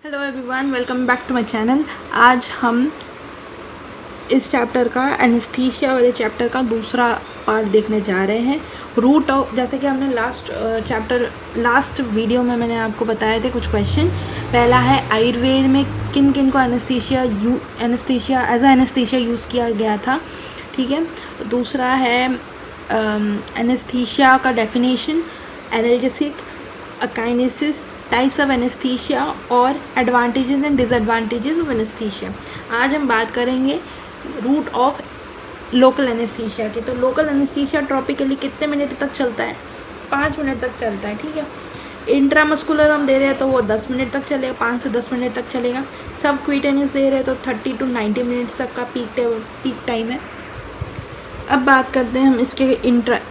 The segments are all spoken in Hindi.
Hello everyone, welcome back to my channel. आज हम इस चैप्टर का एनेस्थीसिया वाले चैप्टर का दूसरा पार्ट देखने जा रहे हैं। रूट ऑफ, जैसे कि हमने लास्ट वीडियो में मैंने आपको बताए थे कुछ क्वेश्चन। पहला है आयुर्वेद में किन किन को anaesthesia as a anaesthesia use किया गया था, ठीक है। दूसरा है एनेस्थीसिया का definition, analgesic, akinesis, types of anaesthesia और advantages and disadvantages of anaesthesia. आज हम बात करेंगे रूट ऑफ लोकल एनेस्थीसिया की। तो लोकल एनेस्थीसिया ट्रॉपिकली कितने मिनट तक चलता है? 5 मिनट तक चलता है, ठीक है। इंट्रामस्कुलर हम दे रहे हैं तो वो 10 मिनट तक चलेगा, 5 से 10 मिनट तक चलेगा। सब क्विटेनियस दे रहे हैं तो 30 to 90 मिनट्स तक का पीक टाइम है। अब बात करते हैं हम इसके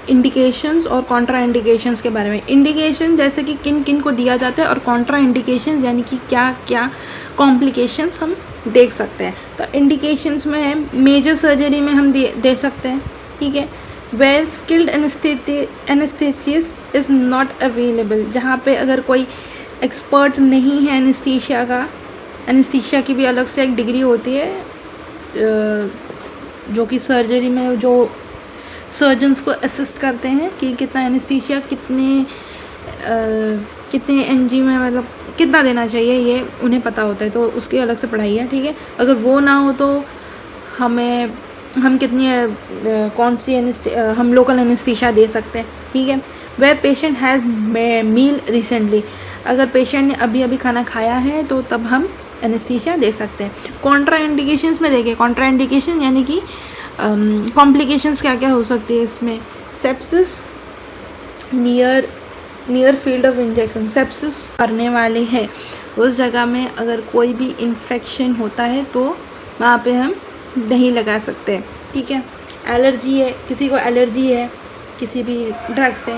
इंडिकेशंस और कॉन्ट्रा इंडिकेशंस के बारे में। इंडिकेशन जैसे कि किन किन को दिया जाता है, और कॉन्ट्रा इंडिकेशंस यानी कि क्या क्या कॉम्प्लिकेशंस हम देख सकते हैं। तो इंडिकेशंस में है मेजर सर्जरी में हम दे सकते हैं, ठीक है। Where skilled anaesthetist is not available, जहाँ पे अगर कोई एक्सपर्ट नहीं है एनेस्थीसिया का। एनेस्थीसिया की भी अलग से एक डिग्री होती है जो कि सर्जरी में जो सर्जन्स को असिस्ट करते हैं कि कितना एनेस्थीसिया कितने एनजी में, मतलब कितना देना चाहिए, ये उन्हें पता होता है, तो उसकी अलग से पढ़ाई है, ठीक है। अगर वो ना हो तो हम कितनी कौन सी हम लोकल एनेस्थीसिया दे सकते हैं, ठीक है। Where patient has meal recently, अगर पेशेंट ने अभी अभी खाना खाया है तो तब हम एनेस्थीसिया दे सकते हैं। कॉन्ट्रा इंडिकेशंस में देखिए, कॉन्ट्रा इंडिकेशन यानी कि कॉम्प्लिकेशंस क्या क्या हो सकती है इसमें। Sepsis, near field of injection, sepsis करने वाले हैं उस जगह में अगर कोई भी इन्फेक्शन होता है तो वहाँ पे हम नहीं लगा सकते, ठीक है। एलर्जी है, किसी को एलर्जी है किसी भी ड्रग से,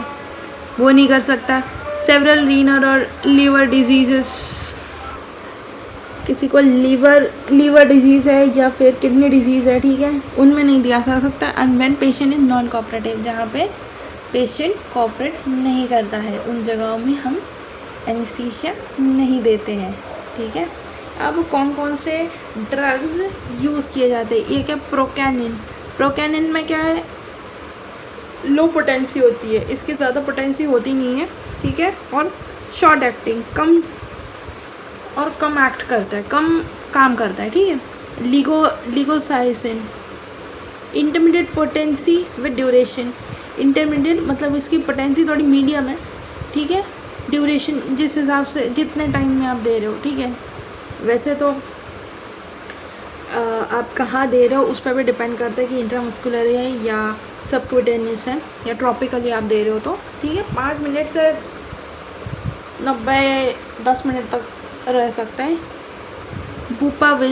वो नहीं कर सकता। सेवरल रीनल और लीवर डिजीजेस, किसी को लीवर डिजीज़ है या फिर किडनी डिजीज़ है, ठीक है, उनमें नहीं दिया जा सकता। And when patient is non cooperative, जहाँ पे पेशेंट कोऑपरेट नहीं करता है उन जगहों में हम एनेस्थीसिया नहीं देते हैं, ठीक है। अब कौन कौन से ड्रग्स यूज़ किए जाते हैं, ये क्या, प्रोकैनिन में क्या है, लो पोटेंसी होती है, इसकी ज़्यादा पोटेंसी होती नहीं है, ठीक है, और शॉर्ट एक्टिंग, कम एक्ट करता है, कम काम करता है, ठीक है। लीगोसाइसिन, intermediate potency with duration, intermediate मतलब इसकी पोटेंसी थोड़ी मीडियम है, ठीक है। ड्यूरेशन जिस हिसाब से जितने टाइम में आप दे रहे हो, ठीक है। वैसे तो आप कहाँ दे रहे हो उस पर भी डिपेंड करता है कि इंट्रामस्कुलर है या सबक्यूटेनियस है या ट्रॉपिकली आप दे रहे हो तो, ठीक है। 5 मिनट से 10 मिनट तक रह सकता है। बुपी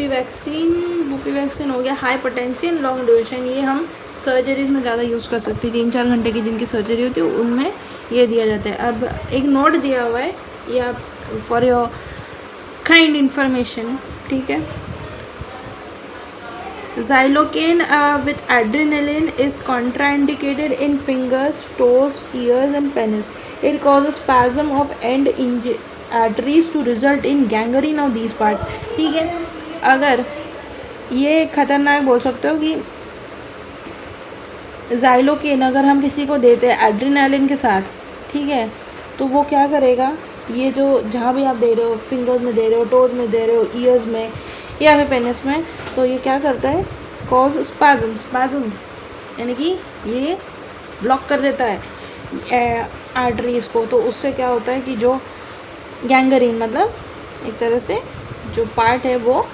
वैक्सीन हो गया, high potency and long duration, ये हम सर्जरीज में ज़्यादा यूज़ कर सकते हैं। 3-4 घंटे की जिनकी सर्जरी होती है उनमें ये दिया जाता है। अब एक नोट दिया हुआ है, ये आप फॉर योर काइंड इंफॉर्मेशन, ठीक है। Xylocaine with adrenaline is contraindicated in fingers, toes, ears and penis. It causes spasm of end arteries to result in gangrene of these parts. ठीक है, अगर ये खतरनाक बोल सकते हो कि Xylocaine अगर हम किसी को देते हैं एड्रेनालिन के साथ, ठीक है, तो वो क्या करेगा, ये जो जहाँ भी आप दे रहे हो, फिंगर्स में दे रहे हो, टोज में दे रहे हो, ईयर्स में या फिर पेनिस में, तो ये क्या करता है, कॉज स्पाज्म यानी कि ये ब्लॉक कर देता है आर्टरीज को। तो उससे क्या होता है कि जो गैंग्रीन मतलब एक तरह से जो पार्ट है वो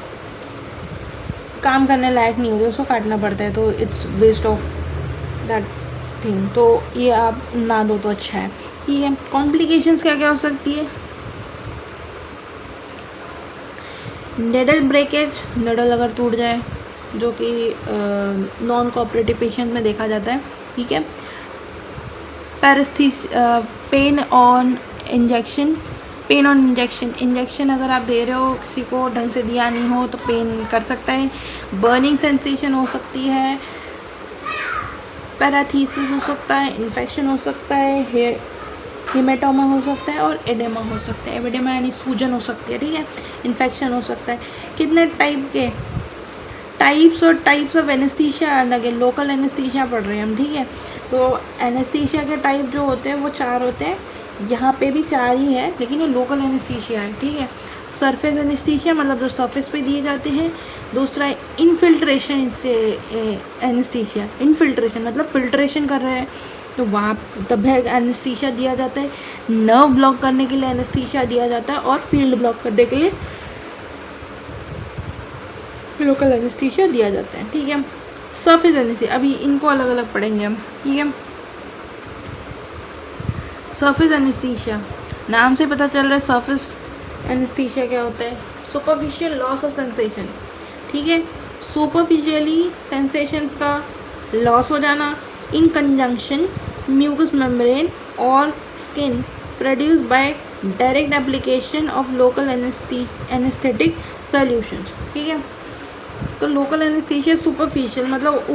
काम करने लायक नहीं होता, उसको काटना पड़ता है, तो it's waste of that thing. तो ये आप ना दो तो अच्छा है, ठीक है। कॉम्प्लिकेशंस क्या क्या हो सकती है, नेडल ब्रेकेज, नेडल अगर टूट जाए, जो कि नॉन कोऑपरेटिव पेशेंट में देखा जाता है, ठीक है। पेन ऑन इंजेक्शन अगर आप दे रहे हो किसी को ढंग से दिया नहीं हो तो पेन कर सकता है। बर्निंग सेंसेशन हो सकती है, पैराथीसिस हो सकता है, इन्फेक्शन हो सकता है, हेमेटोमा हो सकता है और एडेमा हो सकता है। एडेमा यानी सूजन हो सकती है, ठीक है, इन्फेक्शन हो सकता है। कितने टाइप के टाइप्स ऑफ एनेस्थीसिया अलग है। लोकल एनेस्थीसिया पढ़ रहे हैं हम, ठीक है। तो एनेस्थीसिया के टाइप जो होते हैं वो 4 होते हैं। यहाँ पे भी 4 ही है, लेकिन ये लोकल एनेस्थीसिया है, ठीक है। सरफेस एनेस्थीसिया मतलब जो सरफेस पे दिए जाते हैं। दूसरा है इनफिल्ट्रेशन एनेस्थीसिया। इनफिल्ट्रेशन मतलब फिल्ट्रेशन कर रहे हैं, तो वहाँ तब एनेस्थीसिया दिया जाता है। नर्व ब्लॉक करने के लिए एनेस्थीसिया दिया जाता है, और फील्ड ब्लॉक करने के लिए लोकल एनेस्थीसिया दिया जाता है, ठीक है। सरफेस एनेस्थीसिया, अभी इनको अलग अलग पढ़ेंगे हम, ठीक है। सरफेस एनेस्थीसिया, नाम से पता चल रहा है सरफेस एनेस्थीसिया क्या होता है। सुपरफिशियल लॉस ऑफ सेंसेशन, ठीक है। सुपरफिशियली सेंसेशंस का लॉस हो जाना इन कंजंक्शन म्यूकस मेम्ब्रेन और skin produce by direct application of local anaesthetic solutions, ठीक है। तो लोकल एनेस्थीसिया सुपरफिशियल मतलब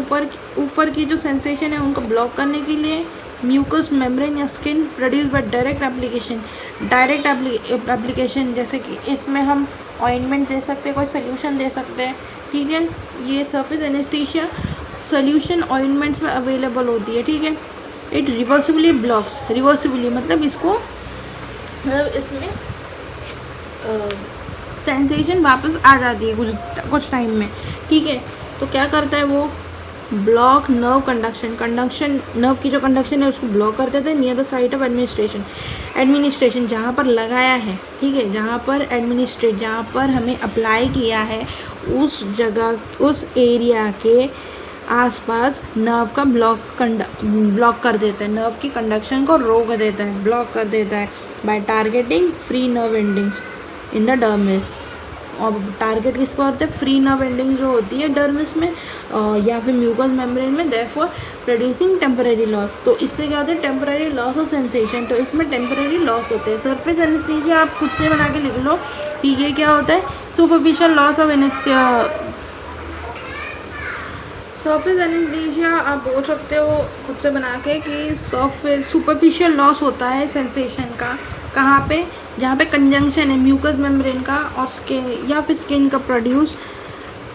ऊपर की जो सेंसेशन है उनको ब्लॉक करने के लिए म्यूकस मेम्ब्रेन या skin produce by direct application, जैसे कि इसमें हम ऑइंटमेंट दे सकते हैं, कोई सोल्यूशन दे सकते हैं, ठीक है। ये सरफेस एनेस्थीसिया सोल्यूशन ऑइंटमेंट्स में अवेलेबल होती है, ठीक है। इट रिवर्सिबली ब्लॉक्स, रिवर्सिबली मतलब इसको इसमें सेंसेशन वापस आ जाती है कुछ टाइम में, ठीक है। तो क्या करता है वो, ब्लॉक नर्व कंडक्शन नर्व की जो कंडक्शन है उसको ब्लॉक कर देते हैं near the site of administration जहाँ पर लगाया है, ठीक है, जहाँ पर हमें अप्लाई किया है उस जगह उस एरिया के आसपास नर्व का ब्लॉक कर देता है, नर्व की कंडक्शन को रोक देता है, ब्लॉक कर देता है by targeting free nerve endings in the dermis. और टारगेट किसको होता है, फ्री नर्व एंडिंग जो होती है डर्मिस में या फिर म्यूकस मेम्ब्रेन में, देयरफॉर प्रोड्यूसिंग टेम्परेरी लॉस। तो इससे क्या होता है, टेम्परेरी लॉस ऑफ सेंसेशन, तो इसमें टेम्परेरी लॉस होते हैं। सरफेस एनेस्थीसिया आप खुद से बना के लिख लो कि ये क्या होता है, superficial loss of surface anaesthesia आप बोल सकते हो खुद से बना के कि सुपरफिशियल लॉस होता है सेंसेशन का, कहाँ पे, जहाँ पे कंजंक्शन है म्यूकस मेम्ब्रेन का और स्किन या फिर स्किन का प्रोड्यूस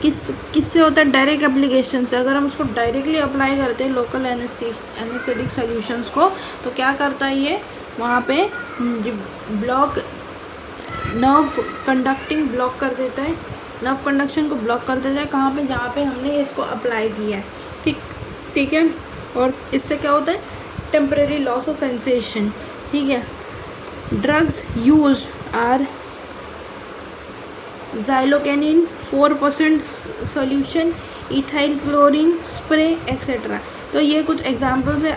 किससे होता है, डायरेक्ट एप्लीकेशन से। अगर हम उसको डायरेक्टली अप्लाई करते हैं लोकल एनेस्थेटिक सॉल्यूशंस को, तो क्या करता है ये, वहाँ पे ब्लॉक नर्व कंडक्टिंग ब्लॉक कर देता है, नर्व कंडक्शन को ब्लॉक कर देता है, कहाँ पे, जहाँ पे हमने इसको अप्लाई किया है, ठीक है। और इससे क्या होता है, टेम्परेरी लॉस ऑफ सेंसेशन, ठीक है। Drugs use are xylocaine 4% solution, ethyl chlorine spray etcetera. तो ये कुछ एग्जांपल्स है,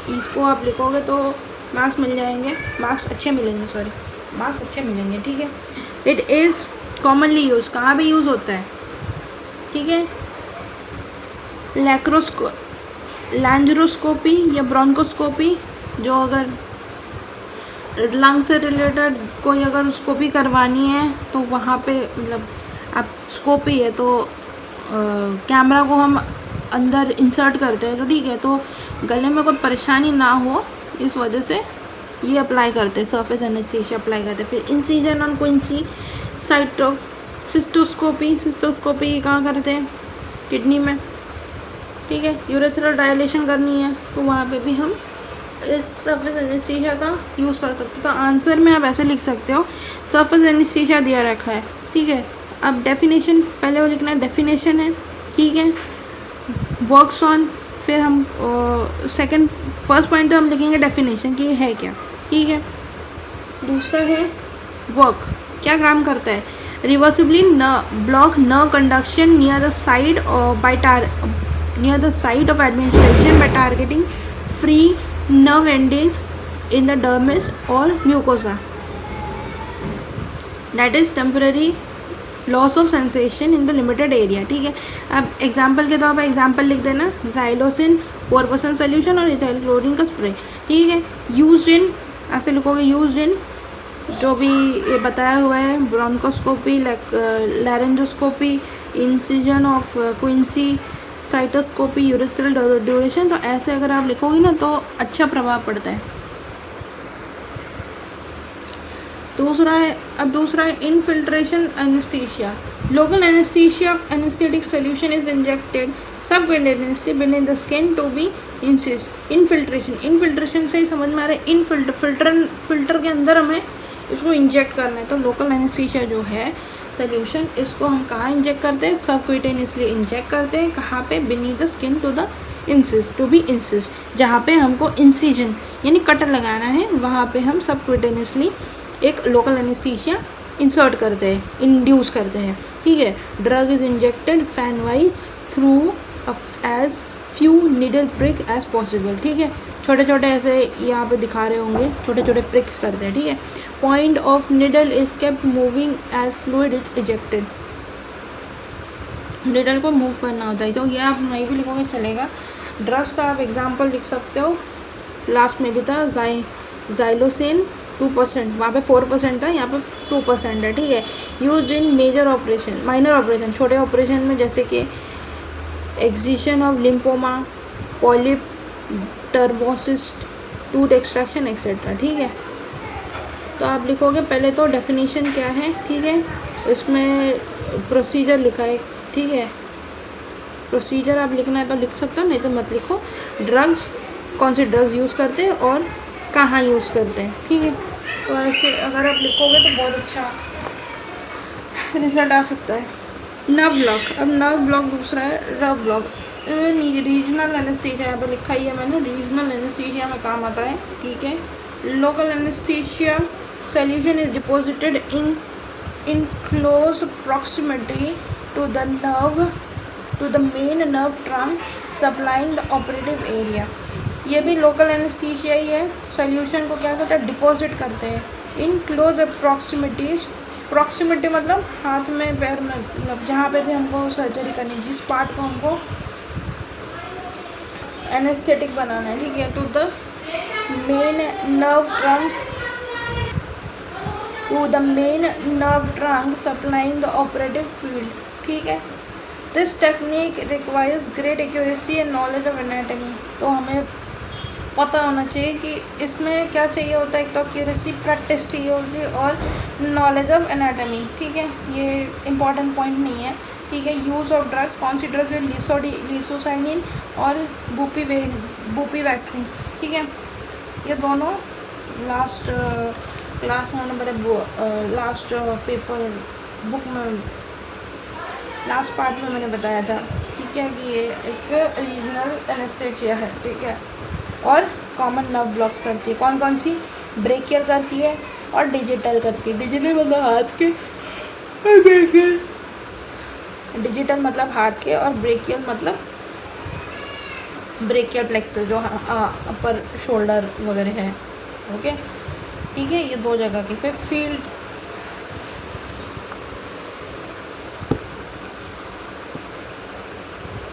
इसको आप लिखोगे तो मार्क्स मिल जाएंगे, मार्क्स अच्छे मिलेंगे, ठीक है। इट इज़ कॉमनली यूज, कहाँ पे यूज़ होता है, ठीक है। लैंजरोस्कोपी या ब्रोंकोस्कोपी, जो अगर लंग से रिलेटेड कोई अगर स्कोपी करवानी है तो वहाँ पे मतलब आप स्कोपी है तो कैमरा को हम अंदर इंसर्ट करते हैं, तो ठीक है, तो गले में कोई परेशानी ना हो इस वजह से ये अप्लाई करते हैं, सरफेस एनेस्थीसिया अप्लाई करते हैं। फिर incision on quinsy site of cystoscopy कहाँ करते हैं, किडनी में, ठीक है। यूरेथ्रल डायलेशन करनी है तो वहाँ पे भी हम इस सरफेस एनेस्थीसिया का यूज़ कर सकते हो। तो आंसर में आप ऐसे लिख सकते हो, सरफेस एनेस्थीसिया दिया रखा है, ठीक है। अब डेफिनेशन पहले वो लिखना है, डेफिनेशन है, ठीक है। वर्क्स ऑन, फिर हम फर्स्ट पॉइंट तो हम लिखेंगे डेफिनेशन कि ये है क्या, ठीक है। दूसरा है वर्क, क्या काम करता है, reversibly block nerve conduction near the side of administration by targeting free nerve endings in the dermis or mucosa, that is temporary loss of sensation in the limited area, ठीक है। अब एग्जांपल के तौर पर एग्जांपल लिख देना, xylosine 4% सोल्यूशन और इथाइल क्लोरीन का स्प्रे, ठीक है। यूज्ड इन, ऐसे लिखोगे, यूज्ड इन जो भी ये बताया हुआ है, bronchoscopy, laryngoscopy, incision of quinsy, cystoscopy, urethral duration. तो ऐसे अगर आप लिखोगे ना तो अच्छा प्रभाव पड़ता है। दूसरा है infiltration anaesthesia. Local anaesthesia anaesthetic solution is injected subcutaneously beneath the skin to be incised. Infiltration से ही समझ में आ रहा है, फिल्टर के अंदर हमें इसको इंजेक्ट करना है। तो लोकल एनेस्थीसिया जो है सोल्यूशन, इसको हम कहाँ इंजेक्ट करते हैं? सबक्यूटेनियसली इंजेक्ट करते हैं। कहाँ पे? Beneath the skin to the incised, to be incised, जहाँ पे हमको इंसिजन यानी कटर लगाना है, वहाँ पे हम सबक्यूटेनियसली एक लोकल एनेस्थीसिया इंसर्ट करते हैं, इंड्यूस करते हैं। ठीक है। Drug is injected fan wise through as few needle prick as possible. ठीक है। छोटे छोटे ऐसे यहाँ पे दिखा रहे होंगे, छोटे छोटे प्रिक्स करते हैं। ठीक है। Point of needle is kept moving as fluid is ejected. Needle को मूव करना होता है, तो ये आप नहीं भी लिखोगे चलेगा। ड्रग्स का आप एग्जांपल लिख सकते हो, लास्ट में भी था जाइलोसिन 2%, वहाँ पे 4% था, यहाँ पे 2% है। ठीक है। Use in major operation, minor operation, छोटे ऑपरेशन में, जैसे कि एक्जिशन ऑफ लिम्फोमा, पॉलिप, टर्बोसिस्ट, टूथ एक्सट्रैक्शन एक्सेट्रा। ठीक है। तो आप लिखोगे पहले तो डेफिनेशन क्या है। ठीक है। इसमें प्रोसीजर लिखा है। ठीक है। प्रोसीजर आप लिखना है तो लिख सकते हो, नहीं तो मत लिखो। ड्रग्स, कौन से ड्रग्स यूज़ करते हैं और कहाँ यूज़ करते हैं। ठीक है। तो ऐसे अगर आप लिखोगे तो बहुत अच्छा रिजल्ट आ सकता है। नर्व ब्लॉक, अब नर्व ब्लॉक दूसरा है नर्व ब्लॉक। रीजनल एनेस्थीसिया यहाँ पर लिखा ही है मैंने, रीजनल एनेस्थीसिया में काम आता है। ठीक है। Local anaesthesia solution is deposited in close proximity to the main nerve trunk supplying the operative area। ये भी लोकल एनेस्थीसिया ही है। सोल्यूशन को क्या करते हैं? डिपॉजिट करते हैं इन क्लोज प्रॉक्सिमिटीज। प्रॉक्सिमिटी मतलब हाथ में, पैर में, मतलब जहाँ पे भी हमको सर्जरी करनी है, जिस पार्ट को हमको एनेस्थेटिक बनाना है। ठीक है। To the main nerve trunk, to the main nerve trunk supplying the operative field। ठीक है। This technique requires great accuracy and knowledge of anatomy। तो हमें पता होना चाहिए कि इसमें क्या चाहिए होता है। एक तो एक्यूरेसी, प्रैक्टिस चाहिए होती है, और नॉलेज ऑफ एनाटमी। ठीक है। ये इंपॉर्टेंट पॉइंट नहीं है। ठीक है। यूज़ ऑफ ड्रग्स, कौन सी ड्रग्स है? लिसोसाइनिन और बुपी वैक्सीन। ठीक है। ये दोनों लास्ट क्लास में मैंने लास्ट पेपर बुक में, लास्ट पार्ट में मैंने बताया था। ठीक है। कि ये एक रीजनल एनेस्थीसिया है। ठीक है। और कॉमन नर्व ब्लॉक्स करती है। कौन कौन सी? ब्रेकियल करती है और डिजिटल करती है। डिजिटल मतलब हाथ के, डिजिटल मतलब हाथ के, और ब्रेकियल मतलब ब्रेकियल प्लेक्सस जो अपर शोल्डर वगैरह है। ओके। ठीक है। ये दो जगह की। फिर फील्ड,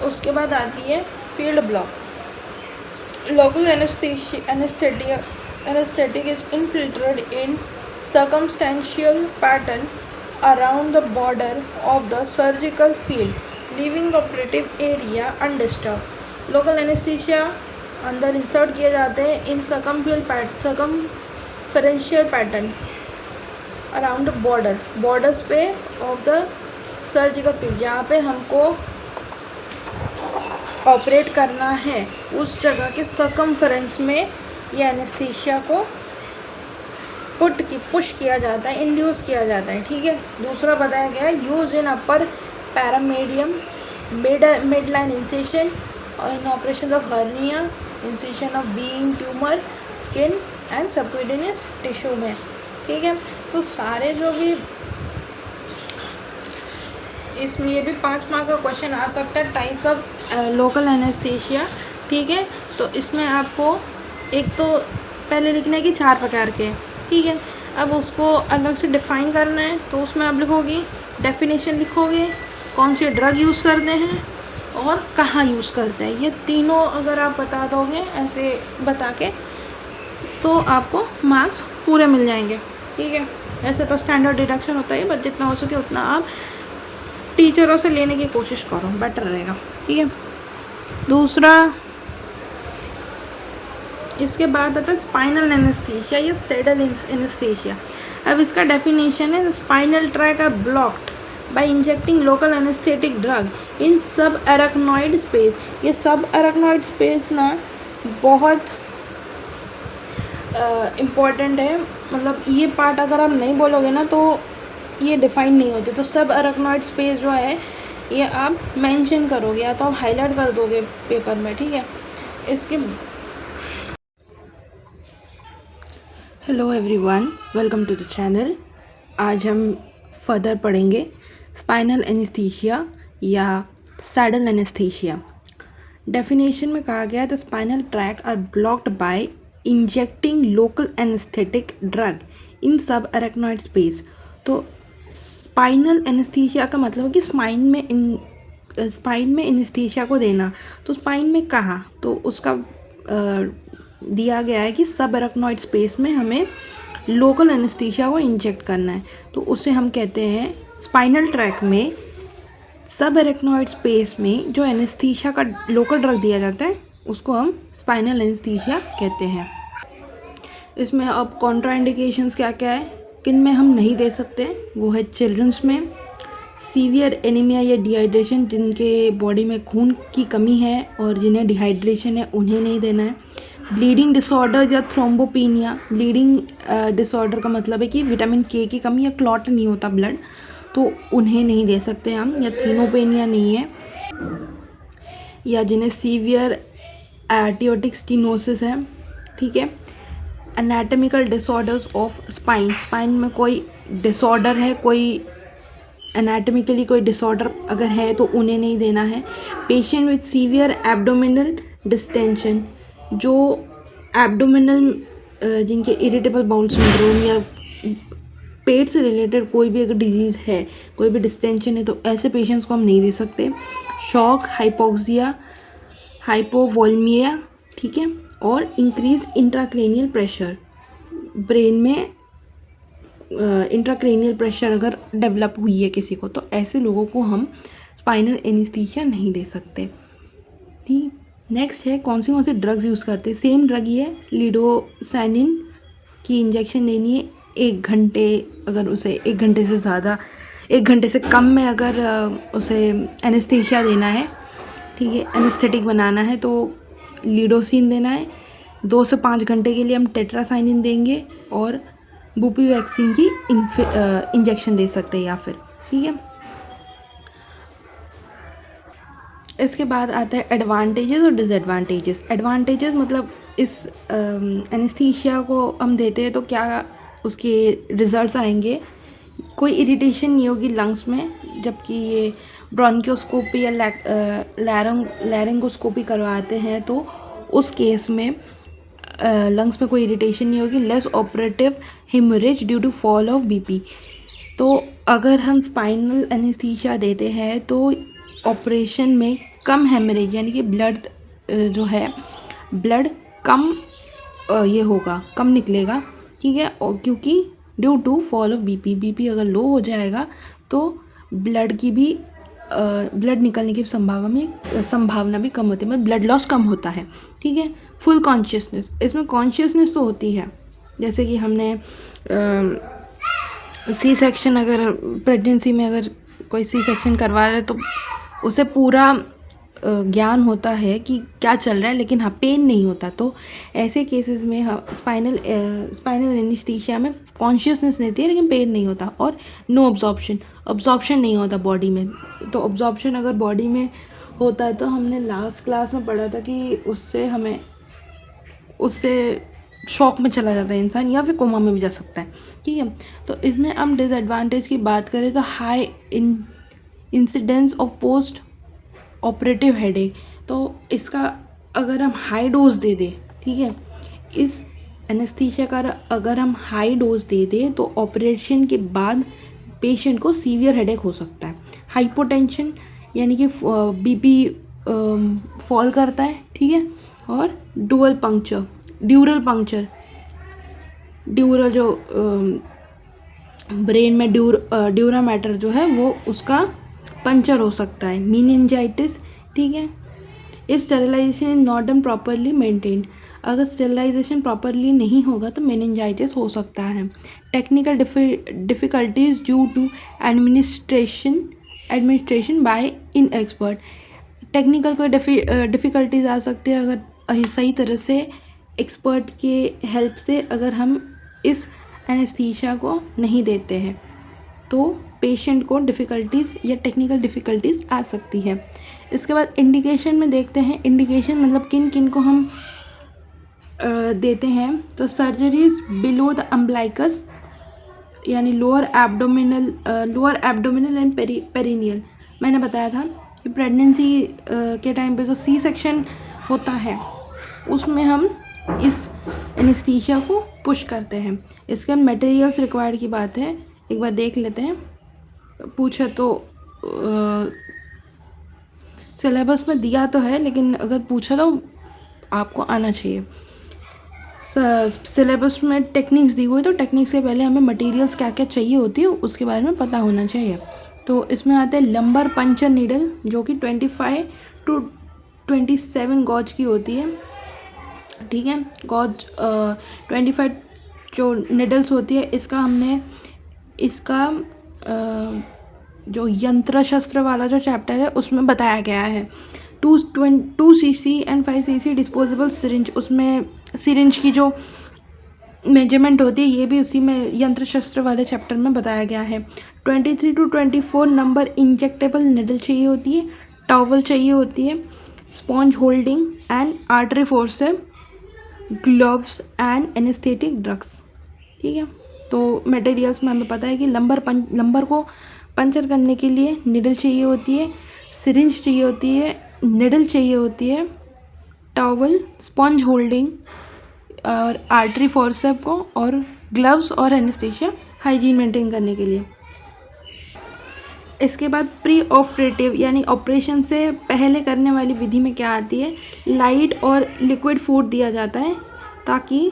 उसके बाद आती है field block. Local anaesthetic is infiltrated in circumstantial pattern around the border of the surgical field, leaving operative area undisturbed. Local anaesthesia अंदर इंसर्ट किए जाते हैं in circumferential pattern around borders पे ऑफ द सर्जिकल फील्ड, जहाँ पे हमको ऑपरेट करना है उस जगह के सर्कमफेरेंस में ये एनेस्थीसिया को पुश किया जाता है, इंड्यूस किया जाता है। ठीक है। दूसरा बताया गया है use in upper paramedian mid line incision और in operation of hernia, incision of being tumour, skin and subcutaneous tissue में। ठीक है। तो सारे जो भी इसमें, ये भी 5 मार्क का क्वेश्चन आ सकता है, टाइप्स ऑफ लोकल एनेस्थीसिया। ठीक है। तो इसमें आपको एक तो पहले लिखना है कि 4 प्रकार के। ठीक है। अब उसको अलग से डिफ़ाइन करना है, तो उसमें आप लिखोगे, डेफिनेशन लिखोगे, कौन सी ड्रग यूज़ करते हैं और कहाँ यूज़ करते हैं। ये तीनों अगर आप बता दोगे ऐसे बता के, तो आपको मार्क्स पूरे मिल जाएंगे। ठीक है। ऐसे तो स्टैंडर्ड डिडक्शन होता है, बट जितना हो सके उतना आप टीचरों से लेने की कोशिश करो, बेटर रहेगा। ठीक है। दूसरा, इसके बाद आता है स्पाइनल एनेस्थीसिया या सैडल एनेस्थीसिया। अब इसका डेफिनेशन है, spinal tract are blocked by injecting local anaesthetic drug in sub arachnoid space. ये सब एराक्नॉइड स्पेस ना बहुत इम्पॉर्टेंट है, मतलब ये पार्ट अगर आप नहीं बोलोगे ना तो ये डिफाइन नहीं होते। तो सब एराक्नॉइड स्पेस जो है ये आप मेंशन करोगे या तो आप हाईलाइट कर दोगे पेपर में, ठीक है। इसके hello everyone, welcome to the channel. आज हम फर्दर पढ़ेंगे स्पाइनल एनेस्थीसिया या सैडल एनेस्थीसिया। डेफिनेशन में कहा गया है the spinal tract are blocked by injecting local anaesthetic drug in sub arachnoid space. तो स्पाइनल एनेस्थीसिया का मतलब है कि स्पाइन में एनेस्थीसिया को देना। तो स्पाइन में कहाँ, तो उसका दिया गया है कि सब एराक्नॉइड स्पेस में हमें लोकल एनेस्थीसिया को इंजेक्ट करना है, तो उसे हम कहते हैं स्पाइनल ट्रैक में सब एराक्नॉइड स्पेस में जो एनेस्थीसिया का लोकल ड्रग दिया जाता है उसको हम स्पाइनल एनेस्थीसिया कहते हैं। इसमें अब कॉन्ट्राइंडिकेशंस क्या क्या है, किन में हम नहीं दे सकते, वो है चिल्ड्रंस में सीवियर एनीमिया या डिहाइड्रेशन, जिनके बॉडी में खून की कमी है और जिन्हें डिहाइड्रेशन है उन्हें नहीं देना है। ब्लीडिंग डिसऑर्डर या थ्रोम्बोपेनिया, ब्लीडिंग डिसऑर्डर का मतलब है कि विटामिन के की कमी या क्लॉट नहीं होता ब्लड, तो उन्हें नहीं दे सकते हम। या थीनोपेनिया नहीं है, या जिन्हें सीवियर एटियोटिक स्टीनोसिस है, ठीक है। Anatomical disorders of spine, spine में कोई डिसऑर्डर है, कोई एनाटॉमिकली कोई डिसऑर्डर अगर है तो उन्हें नहीं देना है। Patient with severe abdominal distension, जो एब्डोमिनल जिनके इरिटेबल बाउल सिंड्रोम या पेट से रिलेटेड कोई भी अगर डिजीज़ है, कोई भी डिस्टेंशन है, तो ऐसे पेशेंट्स को हम नहीं दे सकते। शॉक, हाइपोक्सिया, हाइपोवोल्मिया, ठीक है। और इंक्रीज इंट्राक्रेनियल प्रेशर, ब्रेन में इंट्राक्रेनियल प्रेशर अगर डेवलप हुई है किसी को, तो ऐसे लोगों को हम स्पाइनल एनेस्थीसिया नहीं दे सकते, ठीक। नेक्स्ट है कौन सी ड्रग्स यूज़ करते हैं। सेम ड्रग ही है, लिडोसैनिन की इंजेक्शन देनी है 1 घंटे, अगर उसे 1 घंटे से ज़्यादा, 1 घंटे से कम में अगर उसे एनेस्थीसिया देना है, ठीक है, एनेस्थेटिक बनाना है, तो लिडोसिन देना है। 2 से 5 घंटे के लिए हम टेट्रासाइनिन देंगे और बुपी वैक्सीन की इंजेक्शन दे सकते हैं या फिर, ठीक है। इसके बाद आता है एडवांटेजेस और डिसएडवांटेजेस। एडवांटेजेस मतलब इस एनेस्थीसिया को हम देते हैं तो क्या उसके रिजल्ट्स आएंगे, कोई इरिटेशन नहीं होगी लंग्स में, जबकि ये ब्रोंकियोस्कोपी या लैरिंगोस्कोपी करवाते हैं तो उस केस में लंग्स में कोई इरिटेशन नहीं होगी। Less operative haemorrhage due to fall of BP. तो अगर हम स्पाइनल एनेस्थीसिया देते हैं तो ऑपरेशन में कम हेमरेज, यानी कि ब्लड जो है ब्लड कम ये होगा, कम निकलेगा, ठीक है। और क्योंकि due to fall of BP अगर लो हो जाएगा तो ब्लड की भी ब्लड निकलने की संभावना भी कम होती है, मतलब ब्लड लॉस कम होता है, ठीक है। फुल कॉन्शियसनेस, इसमें कॉन्शियसनेस तो होती है, जैसे कि हमने सी सेक्शन, अगर प्रेगनेंसी में अगर कोई सी सेक्शन करवा रहा है तो उसे पूरा ज्ञान होता है कि क्या चल रहा है, लेकिन हाँ पेन नहीं होता। तो ऐसे केसेस में हम स्पाइनल एनेस्थीसिया में कॉन्शियसनेस रहती है लेकिन पेन नहीं होता। और नो अब्जॉर्प्शन नहीं होता बॉडी में। तो अब्जॉर्प्शन अगर बॉडी में होता है तो हमने लास्ट क्लास में पढ़ा था कि उससे शॉक में चला जाता है इंसान या फिर कोमा में भी जा सकता है, ठीक है। तो इसमें हम डिसएडवांटेज की बात करें तो high incidence of post operative headache. तो इसका अगर हम हाई डोज दे दें, ठीक है, इस एनेस्थीसिया का अगर हम हाई डोज दे दें तो ऑपरेशन के बाद पेशेंट को सीवियर हेडेक हो सकता है। हाइपोटेंशन यानी कि बीपी फॉल करता है, ठीक है। और ड्यूरल पंक्चर ड्यूरल जो ब्रेन में ड्यूरा मैटर जो है वो उसका पंचर हो सकता है। मीनिंजाइटिस, ठीक है। If sterilisation is not done properly maintained, अगर स्टेरिलाइजेशन प्रॉपरली नहीं होगा तो मेनिंजाइटिस हो सकता है। Technical difficulties due to administration by inexpert. Technical कोई डिफ़िकल्टीज आ सकती है अगर सही तरह से एक्सपर्ट के हेल्प से अगर हम इस एनेस्थीसिया को नहीं देते हैं तो पेशेंट को डिफ़िकल्टीज़ या टेक्निकल डिफ़िकल्टीज़ आ सकती है। इसके बाद इंडिकेशन में देखते हैं। इंडिकेशन मतलब किन किन को हम देते हैं। तो सर्जरीज बिलो द अम्ब्लाइकस यानी लोअर एब्डोमिनल एंड पेरिनियल। मैंने बताया था कि प्रेगनेंसी के टाइम पे जो सी सेक्शन होता है उसमें हम इस एनेस्थीसिया को पुश करते हैं। इसके बाद मटेरियल्स रिक्वायर्ड की बात है, एक बार देख लेते हैं। पूछा तो सिलेबस में दिया तो है, लेकिन अगर पूछा तो आपको आना चाहिए। सिलेबस में टेक्निक्स दी हुई, तो टेक्निक्स के पहले हमें मटेरियल्स क्या क्या चाहिए होती है उसके बारे में पता होना चाहिए। तो इसमें आते हैं लंबर पंचर नीडल जो कि 25 to 27 गॉज की होती है। ठीक है, गॉज 25 जो निडल्स होती है। इसका जो यंत्र शस्त्र वाला जो चैप्टर है उसमें बताया गया है। 2 cc and 5 cc disposable syringe, उसमें सिरिंज की जो मेजरमेंट होती है ये भी उसी में यंत्र शस्त्र वाले चैप्टर में बताया गया है। 23 to 24 नंबर इंजेक्टेबल निडल चाहिए होती है, टॉवल चाहिए होती है, sponge holding and artery forcep, gloves and anaesthetic drugs. ठीक है, तो मटेरियल्स में हमें पता है कि लंबर को पंचर करने के लिए निडल चाहिए होती है, सिरिंज चाहिए होती है, निडल चाहिए होती है, टॉवल, स्पॉन्ज होल्डिंग और आर्टरी फोर्सेप को, और ग्लव्स और एनेस्थीसिया हाइजीन मेंटेन करने के लिए। इसके बाद प्री ऑपरेटिव यानी ऑपरेशन से पहले करने वाली विधि में क्या आती है, लाइट और लिक्विड फूड दिया जाता है ताकि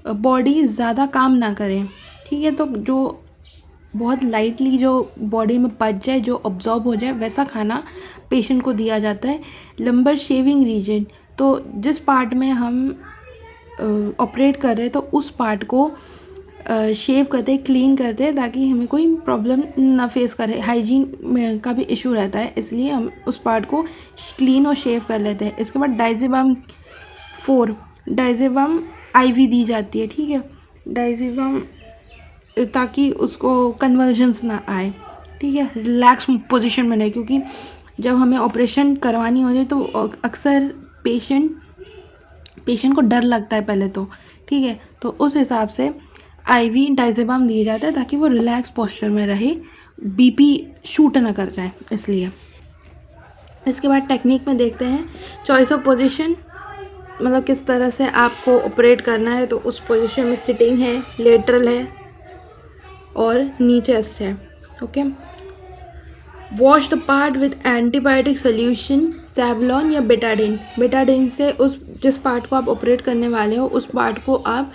बॉडी ज़्यादा काम ना करे। ठीक है, तो जो बहुत लाइटली जो बॉडी में पच जाए, जो अब्जॉर्ब हो जाए, वैसा खाना पेशेंट को दिया जाता है। लंबर शेविंग रीजन, तो जिस पार्ट में हम ऑपरेट कर रहे हैं तो उस पार्ट को शेव करते हैं, क्लीन करते हैं ताकि हमें कोई प्रॉब्लम ना फेस करे। हाइजीन का भी इशू रहता है, इसलिए हम उस पार्ट को क्लीन और शेव कर लेते हैं। इसके बाद डायज़ेबाम आईवी दी जाती है। ठीक है, डायज़ेबाम ताकि उसको कन्वर्जन्स ना आए। ठीक है, रिलैक्स पोजीशन में रहे, क्योंकि जब हमें ऑपरेशन करवानी हो जाए तो अक्सर पेशेंट को डर लगता है पहले तो। ठीक है, तो उस हिसाब से आईवी डायज़ेबाम दिया जाता है ताकि वो रिलैक्स पोस्चर में रहे, बीपी शूट ना कर जाए इसलिए। इसके बाद टेक्निक में देखते हैं चॉइस ऑफ पोजीशन, मतलब किस तरह से आपको ऑपरेट करना है। तो उस पोजीशन में सिटिंग है, लेटरल है और नी चेस्ट है। Okay, wash the part with antibiotic solution, Savlon या बेटाडीन से उस जिस पार्ट को आप ऑपरेट करने वाले हो उस पार्ट को आप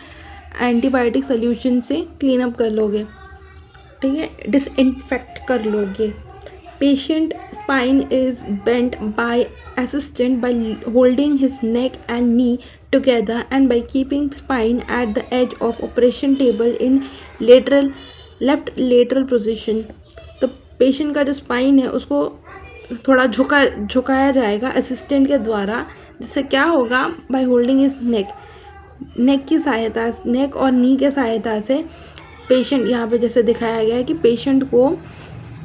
एंटीबायोटिक सोल्यूशन से क्लीन अप कर लोगे। ठीक है, डिसइंफेक्ट कर लोगे। Patient spine is bent by assistant by holding his neck and knee together and by keeping spine at the edge of operation table in left lateral position। तो पेशेंट का जो स्पाइन है उसको थोड़ा झुकाया जाएगा असिस्टेंट के द्वारा, जिससे क्या होगा, बाय होल्डिंग हिज नेक की सहायता, नेक और नी के सहायता से पेशेंट, यहाँ पे जैसे दिखाया गया है कि पेशेंट को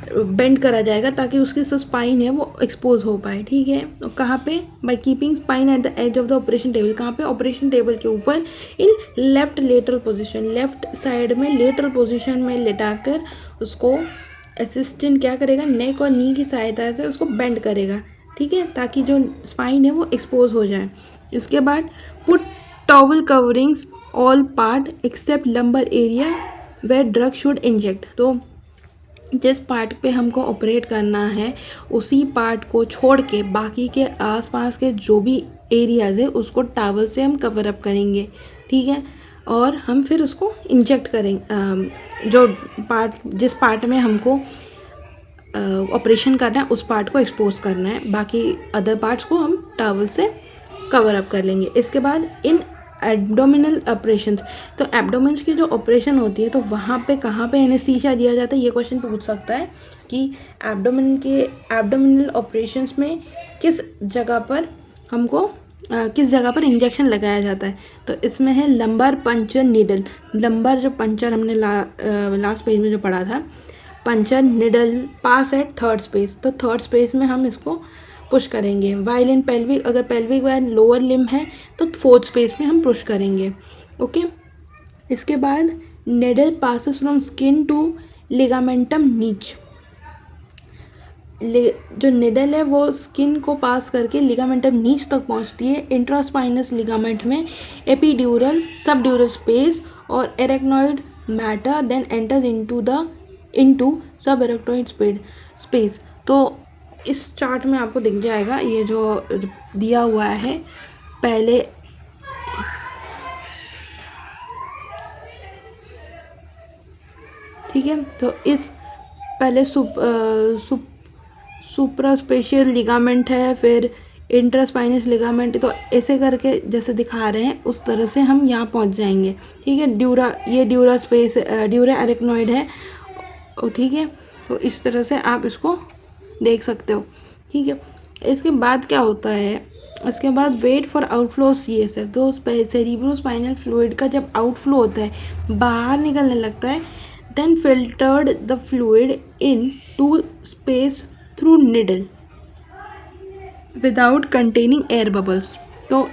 बेंड करा जाएगा ताकि उसकी जो स्पाइन है वो एक्सपोज हो पाए। ठीक है, तो कहाँ पे, by keeping spine at the edge of the operation table. कहाँ पे, ऑपरेशन टेबल के ऊपर, in left lateral position, left side में लेटरल पोजीशन में लेटाकर उसको असिस्टेंट क्या करेगा, नेक और नी की सहायता से उसको बेंड करेगा। ठीक है, ताकि जो स्पाइन है वो एक्सपोज हो जाए। इसके बाद put towel coverings all part except lumbar area where drug should inject. तो जिस पार्ट पे हमको ऑपरेट करना है उसी पार्ट को छोड़ के बाकी के आसपास के जो भी एरियाज़ है उसको टॉवल से हम कवर अप करेंगे। ठीक है, और हम फिर उसको इंजेक्ट करेंगे। जिस पार्ट में हमको ऑपरेशन करना है उस पार्ट को एक्सपोज करना है, बाकी अदर पार्ट्स को हम टॉवल से कवर अप कर लेंगे। इसके बाद इन एब्डोमिनल ऑपरेशंस, तो एब्डोमेन की जो ऑपरेशन होती है तो वहाँ पे कहाँ पे एनेस्थीसिया दिया जाता है, ये क्वेश्चन पूछ सकता है कि एब्डोमिनल ऑपरेशंस में किस जगह पर हमको किस जगह पर इंजेक्शन लगाया जाता है। तो इसमें है लंबर पंचर नीडल। लंबर जो पंचर हमने लास्ट पेज में जो पढ़ा था, पंचर निडल पास एट थर्ड स्पेस, तो थर्ड स्पेस में हम इसको पुश करेंगे। वाइल इन पेल्विक, अगर पेल्विक वायर लोअर लिम है तो फोर्थ स्पेस में हम पुश करेंगे। ओके, इसके बाद needle passes from skin to ligamentum nuchae. जो निडल है वो स्किन को पास करके लिगामेंटम नीच तक पहुंचती है। इंट्रास्पाइनस लिगामेंट में एपीड्यूरल सबड्यूरल स्पेस और arachnoid mater then enters into sub arachnoid space. तो इस चार्ट में आपको दिख जाएगा ये जो दिया हुआ है पहले, ठीक है। तो इस पहले सुप्रास्पेशियल लिगामेंट है, फिर इंट्रास्पाइनस लिगामेंट, तो ऐसे करके जैसे दिखा रहे हैं उस तरह से हम यहाँ पहुँच जाएंगे, ठीक है। ये ड्यूरा स्पेस ड्यूरा एरेक्नॉइड है, ठीक है। तो इस तरह से आप इसको देख सकते हो, ठीक है। इसके बाद क्या होता है, इसके बाद वेट फॉर आउटफ्लो CSF। तो सेरिब्रोस्पाइनल फ्लूइड का जब आउटफ्लो होता है, बाहर निकलने लगता है, then filtered the fluid into space through needle without containing air bubbles. तो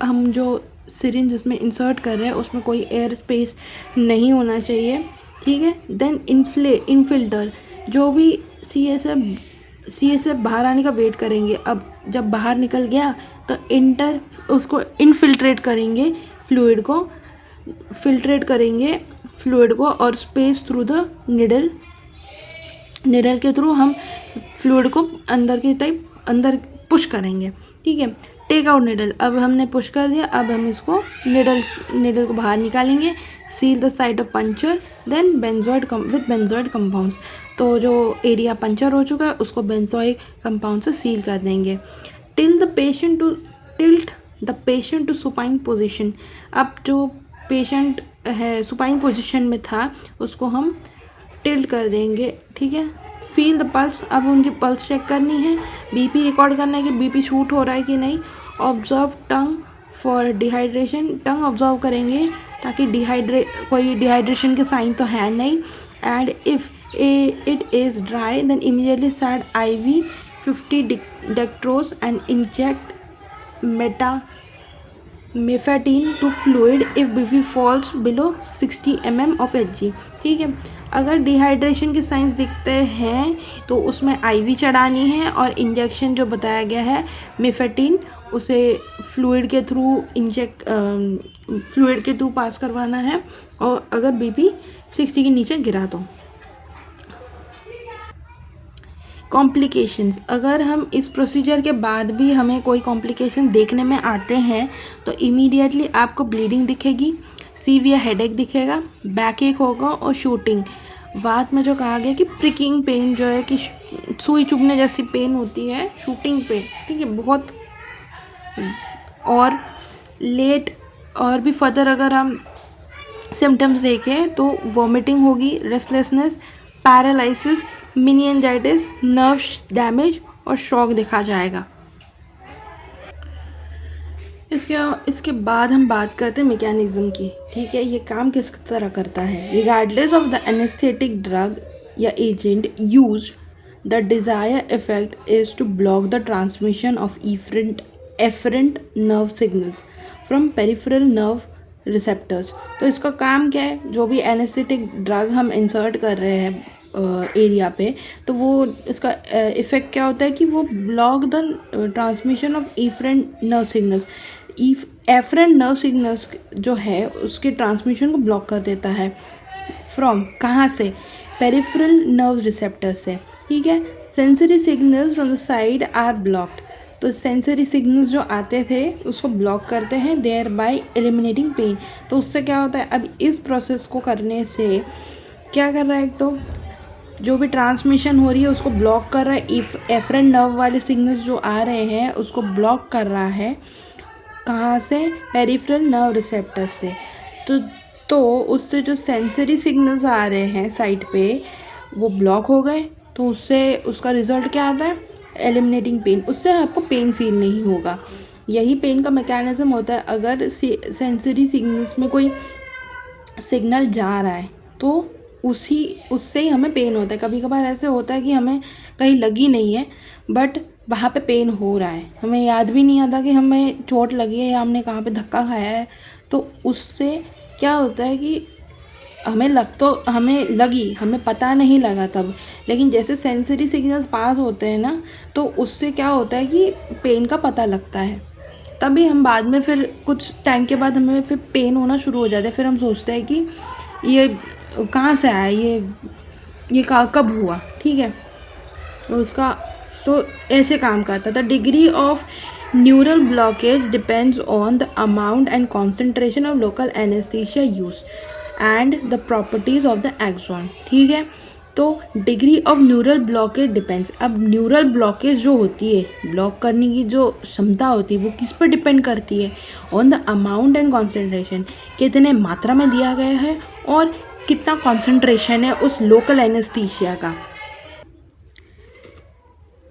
हम जो सिरिंज जिसमें इंसर्ट कर रहे हैं उसमें कोई एयर स्पेस नहीं होना चाहिए, ठीक है। देन इनफिल्टर, जो भी CSF बाहर आने का वेट करेंगे। अब जब बाहर निकल गया तो उसको इनफिल्ट्रेट करेंगे, फ्लूइड को फिल्ट्रेट करेंगे फ्लूइड को, और स्पेस थ्रू द निडल के थ्रू हम फ्लूइड को अंदर पुश करेंगे, ठीक है। टेक आउट निडल, अब हमने पुश कर दिया, अब हम इसको निडल को बाहर निकालेंगे। Seal the site of puncture then with benzoid compounds. तो जो एरिया पंचर हो चुका है उसको बेंजोइक कंपाउंड से सील कर देंगे। Tilt the patient to supine position. अब जो पेशेंट है सुपाइन पोजीशन में था उसको हम टिल्ट कर देंगे, ठीक है। फील द पल्स, अब उनकी पल्स चेक करनी है, BP रिकॉर्ड करना है कि BP शूट हो रहा है कि नहीं। Observe tongue for dehydration, tongue observe करेंगे ताकि कोई डिहाइड्रेशन के साइन तो है नहीं। And if it is dry then immediately start IV 50 dextrose and inject mephentine to fluid if BP falls below 60 mm of Hg, ठीक है। अगर डिहाइड्रेशन के साइंस दिखते हैं तो उसमें IV चढ़ानी है और इंजेक्शन जो बताया गया है मेफेटिन उसे फ्लूइड के थ्रू पास करवाना है, और अगर BP 60 के नीचे गिरा तो। कॉम्प्लिकेशंस, अगर हम इस प्रोसीजर के बाद भी हमें कोई कॉम्प्लिकेशन देखने में आते हैं तो इमीडिएटली आपको ब्लीडिंग दिखेगी, सीवियर हेडेक दिखेगा, बैक एक होगा और शूटिंग। बाद में जो कहा गया कि प्रिकिंग पेन जो है कि सुई चुभने जैसी पेन होती है, शूटिंग पेन, ठीक है, बहुत। और लेट और भी फर्दर अगर हम सिम्टम्स देखें तो वॉमिटिंग होगी, restlessness, paralysis, meningitis, nerve damage और शॉक देखा जाएगा। इसके बाद हम बात करते हैं मैकेनिज्म की, ठीक है। ये काम किस तरह करता है। Regardless of the anaesthetic drug या agent used, the desired effect is to block the transmission of efferent nerve signals from peripheral nerve receptors. तो इसका काम क्या है, जो भी एनेस्थेटिक ड्रग हम इंसर्ट कर रहे हैं एरिया पे, तो वो इसका इफ़ेक्ट क्या होता है कि वो block the transmission of efferent nerve signals. Efferent nerve signals जो है उसके ट्रांसमिशन को ब्लॉक कर देता है। फ्रॉम कहाँ से, पेरिफेरल नर्व रिसेप्टर से, ठीक है। Sensory signals from the side are blocked, तो सेंसरी सिग्नल्स जो आते थे उसको ब्लॉक करते हैं, देयर बाय एलिमिनेटिंग पेन। तो उससे क्या होता है, अब इस प्रोसेस को करने से क्या कर रहा है, एक तो जो भी ट्रांसमिशन हो रही है उसको ब्लॉक कर रहा है, एफरेंट नर्व वाले सिग्नल्स जो आ रहे हैं उसको ब्लॉक कर रहा है, कहाँ से, पेरिफेरल नर्व रिसेप्टर से। तो उससे जो सेंसरी सिग्नल्स आ रहे हैं साइट पे वो ब्लॉक हो गए, तो उससे उसका रिजल्ट क्या आता है, एलिमिनेटिंग पेन। उससे आपको पेन फील नहीं होगा। यही पेन का मैकेनिज्म होता है। अगर सेंसरी सिग्नल्स में कोई सिग्नल जा रहा है तो उससे ही हमें पेन होता है। कभी कभार ऐसे होता है कि हमें कहीं लगी नहीं है बट वहाँ पे पेन हो रहा है, हमें याद भी नहीं आता कि हमें चोट लगी है या हमने कहाँ पे धक्का खाया है। तो उससे क्या होता है कि हमें लगी, हमें पता नहीं लगा तब, लेकिन जैसे सेंसरी सिग्नल्स पास होते हैं ना तो उससे क्या होता है कि पेन का पता लगता है। तभी हम बाद में फिर कुछ टाइम के बाद हमें फिर पेन होना शुरू हो जाता है। फिर हम सोचते हैं कि ये कहाँ से आया, ये कब हुआ, ठीक है। उसका तो ऐसे काम करता था। Degree of neural blockage depends on the amount and concentration of local anaesthesia use and the properties of the axon, ठीक है। तो degree of neural blockage depends, अब न्यूरल ब्लॉकेज जो होती है, ब्लॉक करने की जो क्षमता होती है वो किस पर डिपेंड करती है, on the amount and concentration, कितने मात्रा में दिया गया है और कितना कॉन्सेंट्रेशन है उस लोकल एनेस्थीसिया का।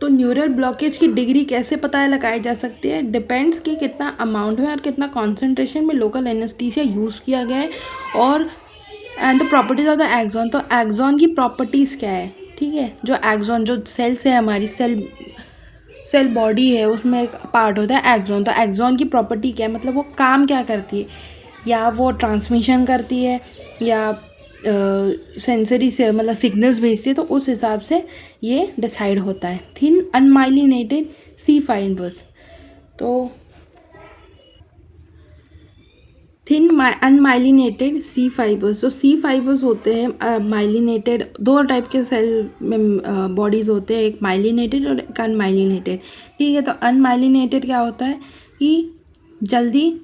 तो न्यूरल ब्लॉकेज की डिग्री कैसे पता लगाई जा सकती है, डिपेंड्स कि कितना अमाउंट में और कितना कॉन्सेंट्रेशन में लोकल एनेस्थीसिया यूज़ किया गया है और and the properties of the axon. तो एक्सॉन की प्रॉपर्टीज़ क्या है, ठीक है। जो एक्सॉन जो सेल्स है, हमारी सेल बॉडी है, उसमें एक पार्ट होता है एक्सॉन। तो एक्सॉन की प्रॉपर्टी क्या है, मतलब वो काम क्या करती है, या वो ट्रांसमिशन करती है या सेंसरी से मतलब सिग्नल्स भेजती है, तो उस हिसाब से ये डिसाइड होता है। थिन अनमाइलिनेटेड सी फाइबर्स, तो थिन अनमाइलिनेटेड सी फाइबर्स, जो सी फाइबर्स होते हैं माइलिनेटेड, दो टाइप के सेल में बॉडीज़ होते हैं, एक माइलिनेटेड और एक अनमाइलिनेटेड, ठीक है। तो अनमाइलिनेटेड क्या होता है कि जल्दी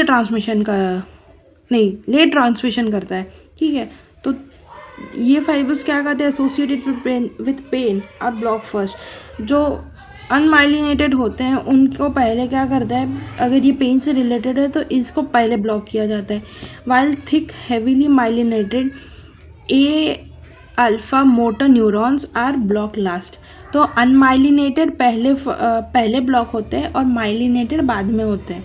ट्रांसमिशन का नहीं, लेट ट्रांसमिशन करता है, ठीक है। तो ये फाइबर्स क्या कहते हैं, एसोसिएटेड विथ पेन और ब्लॉक फर्स्ट। जो अनमाइलिनेटेड होते हैं उनको पहले क्या करता है, अगर ये पेन से रिलेटेड है तो इसको पहले ब्लॉक किया जाता है। While thick heavily myelinated A alpha motor neurons are block last. तो अनमाइलिनेटेड पहले ब्लॉक होते हैं और माइलिनेटेड बाद में होते हैं,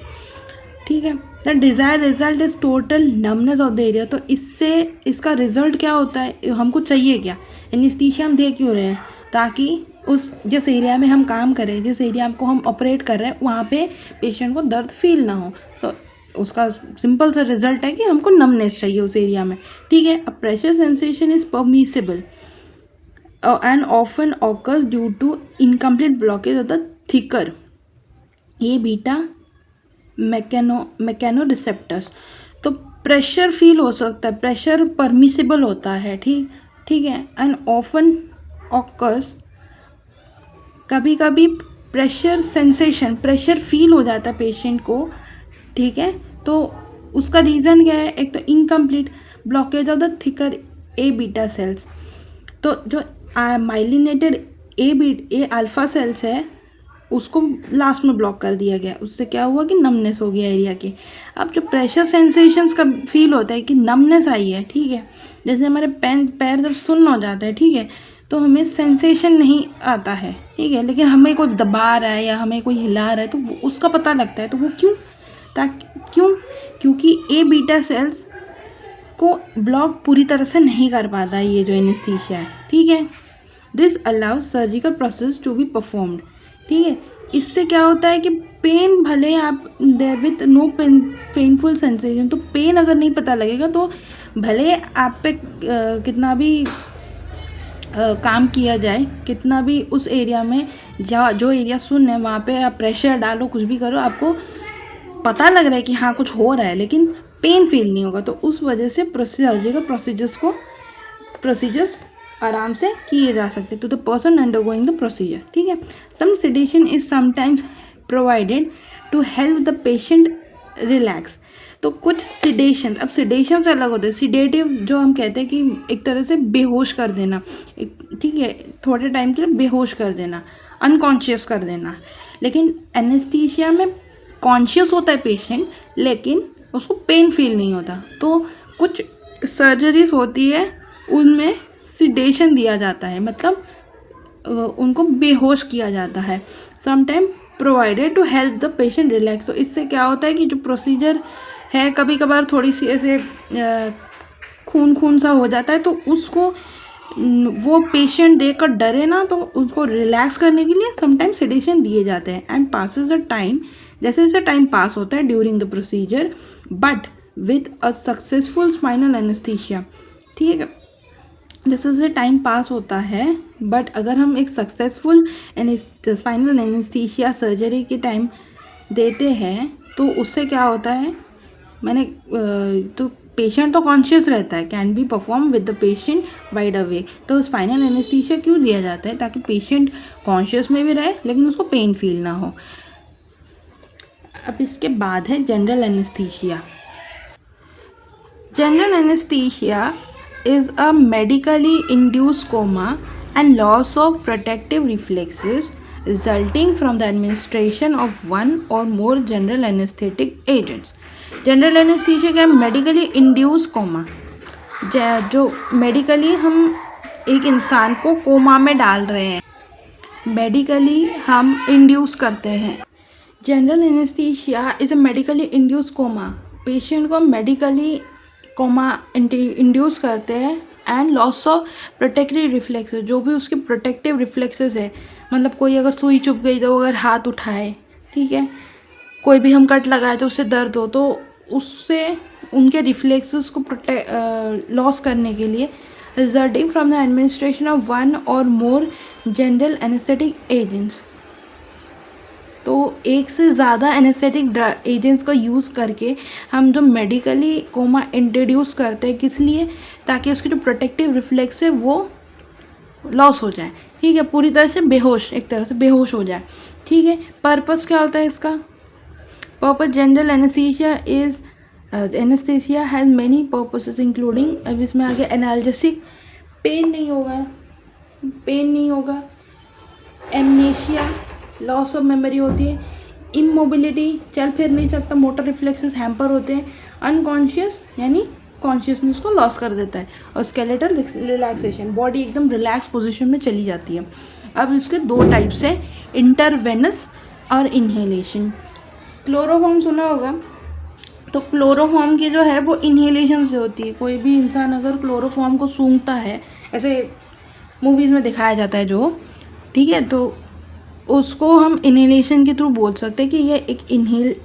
ठीक है। The desire result is total numbness of the area. तो इससे इसका रिजल्ट क्या होता है, हमको चाहिए क्या, एनेस्थीसिया हम दे क्यों रहे हैं, ताकि उस जिस एरिया में हम काम करें, जिस एरिया को हम ऑपरेट कर रहे हैं, वहाँ पे पेशेंट को दर्द फील ना हो। तो उसका सिंपल सा रिजल्ट है कि हमको नमनेस चाहिए उस एरिया में, ठीक है। A pressure sensation is permissible and often occurs due to incomplete blockage of the thicker A beta mechano receptors. तो प्रेशर फील हो सकता है, प्रेशर परमिसिबल होता है, ठीक है। एंड ऑफन ऑकर्स, कभी कभी प्रेशर सेंसेशन, प्रेशर फील हो जाता है पेशेंट को, ठीक है। तो उसका रीज़न क्या है, एक तो incomplete blockage of the thicker A beta cells. तो जो माइलिनेटेड ए अल्फा सेल्स है उसको लास्ट में ब्लॉक कर दिया गया, उससे क्या हुआ कि नमनेस हो गया एरिया की। अब जो प्रेशर सेंसेशंस का फील होता है कि नमनेस आई है, ठीक है, जैसे हमारे पैर जब सुन्न हो जाता है, ठीक है, तो हमें सेंसेशन नहीं आता है, ठीक है, लेकिन हमें कोई दबा रहा है या हमें कोई हिला रहा है तो उसका पता लगता है। तो वो क्योंकि ए बीटा सेल्स को ब्लॉक पूरी तरह से नहीं कर पाता है ये जो एनेस्थीसिया है, ठीक है। This allows surgical process to be performed, ठीक है। इससे क्या होता है कि पेन भले आप विथ नो पेनफुल सेंसेशन, तो पेन अगर नहीं पता लगेगा तो भले आप पे कितना भी काम किया जाए, कितना भी उस एरिया में जो एरिया सुन है वहाँ पे आप प्रेशर डालो, कुछ भी करो, आपको पता लग रहा है कि हाँ कुछ हो रहा है, लेकिन पेन फील नहीं होगा। तो उस वजह से सर्जिकल प्रोसीजर्स आराम से किए जा सकते to the person undergoing the procedure, ठीक है। Some sedation is sometimes provided to help the patient relax. तो कुछ सिडेशन, अब सिडेशन से अलग होते हैं। सिडेटिव जो हम कहते हैं कि एक तरह से बेहोश कर देना, ठीक है, थोड़े टाइम के लिए बेहोश कर देना, अनकॉन्शियस कर देना। लेकिन एनेस्थीसिया में कॉन्शियस होता है पेशेंट, लेकिन उसको पेन फील नहीं होता। तो कुछ सर्जरीज होती है उनमें सिडेशन दिया जाता है, मतलब उनको बेहोश किया जाता है, sometime provided to help the patient relax. तो इससे क्या होता है कि जो प्रोसीजर है कभी कभार थोड़ी सी ऐसे खून सा हो जाता है, तो उसको वो पेशेंट देखकर डरे ना, तो उसको रिलैक्स करने के लिए समटाइम सेडेशन दिए जाते हैं। एंड पासेस द टाइम, जैसे जैसे टाइम पास होता है during the procedure, but with a successful spinal anaesthesia, ठीक है, जैसे जैसे टाइम पास होता है, बट अगर हम एक सक्सेसफुल स्पाइनल एनेस्थीसिया सर्जरी के टाइम देते हैं तो उससे क्या होता है, तो पेशेंट तो कॉन्शियस रहता है, can be perform with the patient wide awake. तो स्पाइनल एनेस्थीसिया क्यों दिया जाता है, ताकि पेशेंट कॉन्शियस में भी रहे लेकिन उसको पेन फील ना हो। अब इसके बाद है general anaesthesia. General anaesthesia is a medically induced coma and loss of protective reflexes resulting from the administration of one or more general anesthetic agents. General anaesthesia क्या, मेडिकली इंड्यूस कोमा, जो मेडिकली हम एक इंसान को कोमा में डाल रहे हैं, मेडिकली हम इंड्यूस करते हैं। General anaesthesia is a medically induce coma, patient को मेडिकली कोमा इंड्यूस करते हैं। And loss of protective reflexes, जो भी उसके प्रोटेक्टिव रिफ्लेक्सेस है, मतलब कोई अगर सुई चुभ गई तो अगर हाथ उठाए, ठीक है, कोई भी हम कट लगाए तो उससे दर्द हो, तो उससे उनके रिफ्लेक्सेस को लॉस करने के लिए resulting from the administration of one और मोर जनरल एनेस्थेटिक एजेंट्स, तो एक से ज़्यादा एनेस्थेटिक एजेंट्स का यूज़ करके हम जो मेडिकली कोमा इंट्रोड्यूस करते हैं, किस लिए, ताकि उसकी जो प्रोटेक्टिव रिफ्लेक्स है वो लॉस हो जाए, ठीक है, पूरी तरह से बेहोश, एक तरह से बेहोश हो जाए, ठीक है। पर्पस क्या होता है इसका, purpose general anaesthesia has many purposes including, अब इसमें आगे एनाल्जेसिक, पेन नहीं होगा, एमनेशिया, लॉस ऑफ मेमोरी होती है, इमोबिलिटी, चल फिर नहीं सकता, मोटर रिफ्लेक्सेस हैम्पर होते हैं, अनकॉन्शियस यानी कॉन्शियसनेस को लॉस कर देता है, और स्केलेटल रिलैक्सेशन, बॉडी एकदम रिलैक्स पोजीशन में चली जाती है। अब इसके दो टाइप्स है, इंटरवेनस और इन्हेलेशन। क्लोरोफॉर्म सुना होगा, तो क्लोरोफॉर्म की जो है वो इन्हेलेशन से होती है। कोई भी इंसान अगर क्लोरोफॉर्म को सूंघता है, ऐसे मूवीज़ में दिखाया जाता है जो, ठीक है, तो उसको हम इन्हेलेशन के थ्रू बोल सकते हैं कि ये एक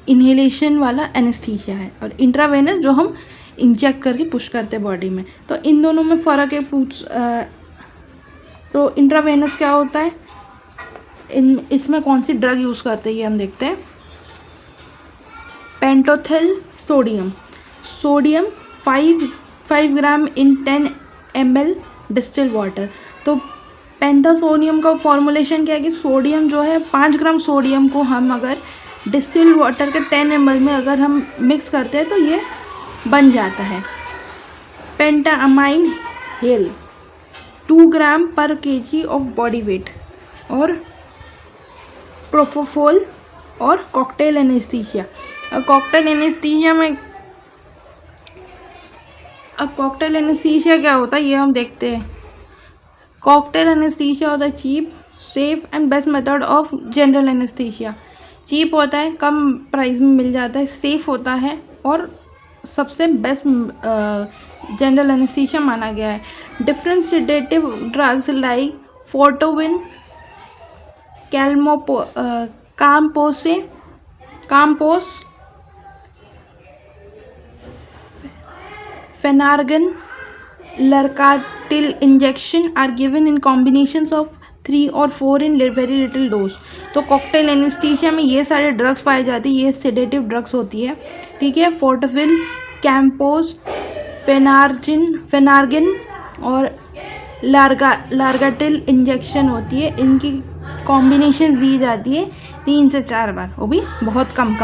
इन्हेलेशन वाला एनेस्थीसिया है। और इंट्रावेनस जो हम इंजेक्ट करके पुश करते हैं बॉडी में, तो इन दोनों में फ़र्क है। तो इंट्रावेनस क्या होता है, इसमें कौन सी ड्रग यूज़ करते हैं ये हम देखते हैं। पेंटोथिल सोडियम 5 ग्राम इन 10 ml डिस्टिल वाटर। तो पेंटासोडियम का फॉर्मुलेशन क्या है कि सोडियम जो है 5 ग्राम सोडियम को हम अगर डिस्टिल वाटर के 10 ml में अगर हम मिक्स करते हैं तो ये बन जाता है। पेंटामाइन हेल 2 ग्राम पर kg ऑफ बॉडी वेट। और प्रोपोफोल और कॉकटेल एनेस्थीसिया। अब कॉकटेल एनेस्थीसिया क्या होता है ये हम देखते हैं। कॉकटेल एनेस्थीसिया होता है cheap, safe and best method of general anaesthesia. Cheap होता है, कम प्राइस में मिल जाता है, सेफ होता है और सबसे बेस्ट जनरल एनेस्थीसिया माना गया है। Different sedative drugs like Fortwin, Calmpose, Phenergan, Largactil injection are given in combinations of 3 और 4 इन वेरी लिटिल डोज। तो कॉकटेल एनेस्थीसिया में ये सारे ड्रग्स पाए जाते हैं, ये सेडेटिव ड्रग्स होती है, ठीक है। फोर्टोविल, कैम्पोस, फेनार्गिन और लार्गाटिल इंजेक्शन होती है। इनकी कॉम्बिनेशन दी जाती है 3 से 4 बार, वो भी बहुत कम,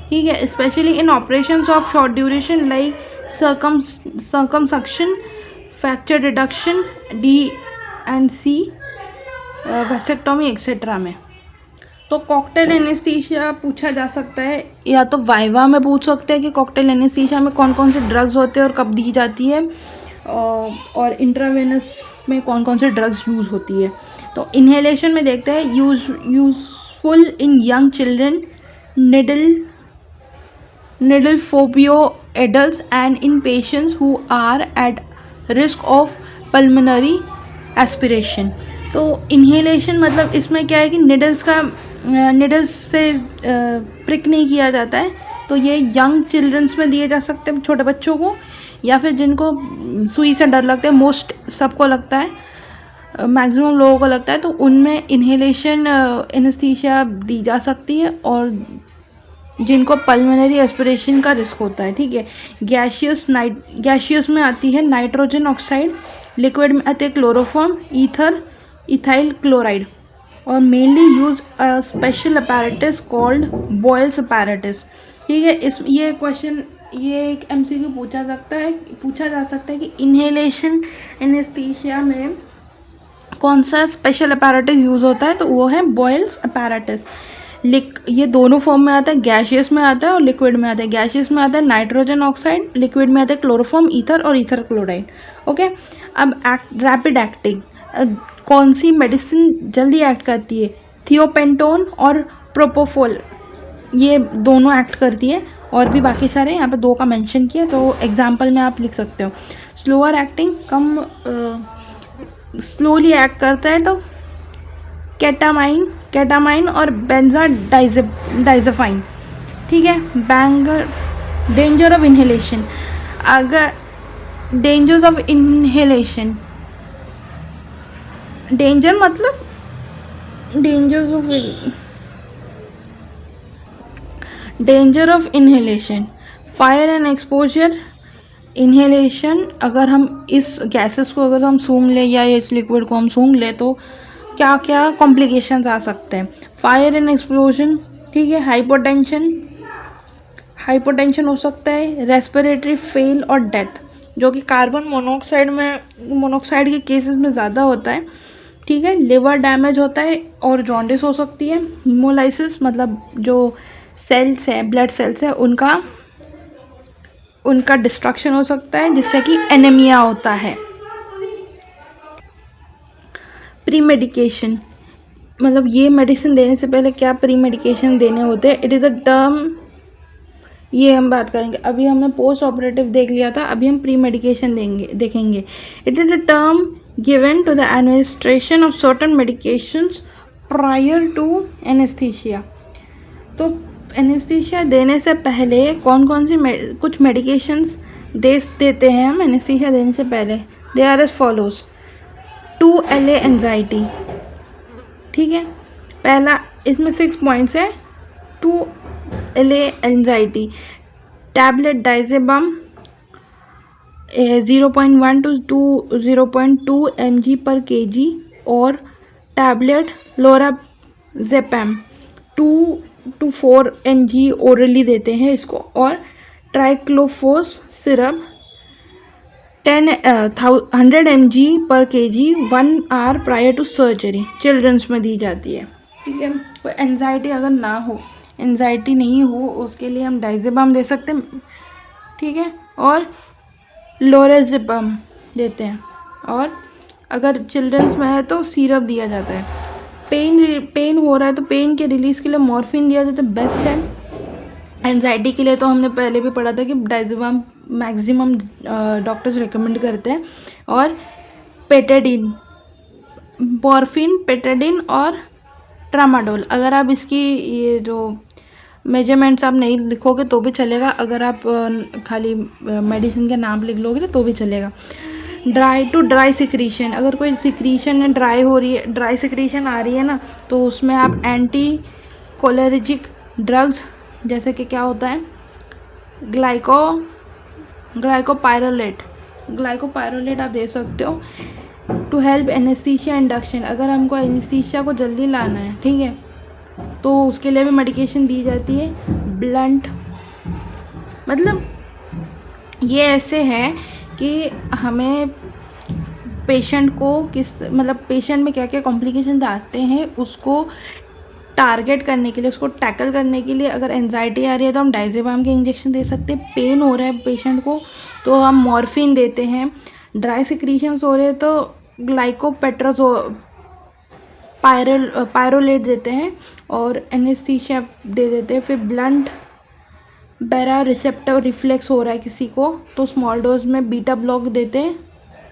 ठीक है। Specially in operations of short duration like circumcision, fracture reduction, D&C, vasectomy etcetera में। तो कॉकटेल एनेस्थीसिया पूछा जा सकता है, या तो वाइवा में पूछ सकते हैं कि कॉकटेल एनेस्थीसिया में कौन कौन से ड्रग्स होते हैं और कब दी जाती है, और इंट्रावेनस में कौन कौन से ड्रग्स यूज़ होती है। तो इन्हेलेशन में देखते हैं, useful in young children, needle phobia adults and in patients who are at risk of pulmonary aspiration। तो इन्हेलेशन मतलब इसमें क्या है कि निडल्स से प्रिक नहीं किया जाता है, तो ये यंग चिल्ड्रंस में दिए जा सकते हैं, छोटे बच्चों को, या फिर जिनको सुई से डर लगता है, मोस्ट सबको लगता है, मैक्सिमम लोगों को लगता है, तो उनमें इन्हेलेशन एनेस्थीसिया दी जा सकती है, और जिनको पल्मोनरी एस्पिरेशन का रिस्क होता है। ठीक है। गैशियस में आती है नाइट्रोजन ऑक्साइड, लिक्विड में आती है क्लोरोफॉर्म, इथाइल क्लोराइड, और mainly use a special apparatus called Boyle's apparatus. ठीक है। ये क्वेश्चन, ये एक MCQ पूछा जा सकता है कि इन्हेलेशन एनेस्थीसिया में कौन सा स्पेशल अपैरेटस यूज़ होता है, तो वो है बॉयल्स अपैरेटस। ये दोनों फॉर्म में आता है, गैशियस में आता है और लिक्विड में आता है। गैशियस में आता है नाइट्रोजन ऑक्साइड, लिक्विड में आता है क्लोरोफॉर्म, ईथर और ईथर क्लोराइड। ओके। अब रैपिड एक्टिंग, कौन सी मेडिसिन जल्दी एक्ट करती है? थियोपेंटोन और प्रोपोफोल, ये दोनों एक्ट करती है, और भी बाकी सारे यहाँ पे 2 का मेंशन किया, तो एग्जाम्पल में आप लिख सकते हो। स्लोअर एक्टिंग, कम स्लोली एक्ट करता है, तो केटामाइन और बेंजाडाइज़ेपाइन। ठीक है। डेंजर ऑफ इन्हेलेशन, अगर डेंजर्स ऑफ इन्हेलेशन, डेंजर मतलब danger of inhalation, fire and exposure, inhalation, अगर हम इस गैसेस को अगर हम सूंघ ले या इस लिक्विड को हम सूंघ ले तो क्या क्या कॉम्प्लिकेशंस आ सकते हैं। फायर एंड एक्सप्लोजन, ठीक है, हाइपोटेंशन हो सकता है, रेस्पिरेटरी फेल और डेथ, जो कि कार्बन मोनोऑक्साइड के केसेस में ज़्यादा होता है। ठीक है। लिवर डैमेज होता है और जॉन्डिस हो सकती है। हीमोलाइसिस मतलब जो सेल्स है, ब्लड सेल्स है, उनका डिस्ट्रक्शन हो सकता है, जिससे कि एनीमिया होता है। प्री मेडिकेशन मतलब ये मेडिसिन देने से पहले क्या प्री मेडिकेशन देने होते हैं। इट इज़ अ टर्म, ये हम बात करेंगे। अभी हमने पोस्ट ऑपरेटिव देख लिया था, अभी हम प्री मेडिकेशन देखेंगे। It is a term given to the administration of certain medications prior to anaesthesia. तो एनेस्थीसिया देने से पहले कौन कौन सी कुछ मेडिकेशंस देते हैं हम एनेस्थीसिया देने से पहले। They are as follows. 2LA anxiety, ठीक है, पहला इसमें 6 पॉइंट्स है। 2LA anxiety, tablet diazepam 0.1 to 0.2 mg per kg, और tablet lorazepam 2 to 4 mg orally देते हैं इसको, और triclofos syrup 100 mg per kg 1 hour prior to surgery childrens में दी जाती है। ठीक है। कोई एंजाइटी अगर ना हो, एंजाइटी नहीं हो, उसके लिए हम डाइजेबम दे सकते हैं। ठीक है। और लोराजेपम देते हैं, और अगर चिल्ड्रंस में है तो सिरप दिया जाता है। पेन हो रहा है तो पेन के रिलीज़ के लिए मॉर्फिन दिया जाता है, बेस्ट है। एंजाइटी के लिए तो हमने पहले भी पढ़ा था कि डाइजेबम मैक्सिमम डॉक्टर्स रिकमेंड करते हैं, और पेटाडीन, मॉर्फिन, पेटाडीन और ट्रामाडोल। अगर आप इसकी ये जो मेजरमेंट्स आप नहीं लिखोगे तो भी चलेगा, अगर आप खाली मेडिसिन के नाम लिख लोगे तो भी चलेगा। ड्राई टू ड्राई सिक्रीशन, अगर कोई सिक्रीशन ड्राई हो रही है, ड्राई सिक्रीशन आ रही है ना, तो उसमें आप एंटी कोलेरिजिक ड्रग्स, जैसे कि क्या होता है, ग्लाइकोपायरोलेट आप दे सकते हो। टू हेल्प एनेस्थीसिया इंडक्शन, अगर हमको एनेस्थीसिया को जल्दी लाना है, ठीक है, तो उसके लिए भी मेडिकेशन दी जाती है। ब्लंट मतलब ये ऐसे है कि हमें पेशेंट को पेशेंट में क्या क्या कॉम्प्लिकेशन आते हैं उसको टारगेट करने के लिए, उसको टैकल करने के लिए अगर एंजाइटी आ रही है तो हम डाइजेपाम के इंजेक्शन दे सकते हैं। पेन हो रहा है पेशेंट को तो हम मॉर्फिन देते हैं। ड्राई सिक्रीशंस हो रहे हैं तो ग्लाइकोपेट्राजो पायरोलेट देते हैं और एनेस्थीसिया दे देते हैं। फिर ब्लंट बेरा रिसेप्टर रिफ्लेक्स हो रहा है किसी को तो स्मॉल डोज में बीटा ब्लॉक देते हैं,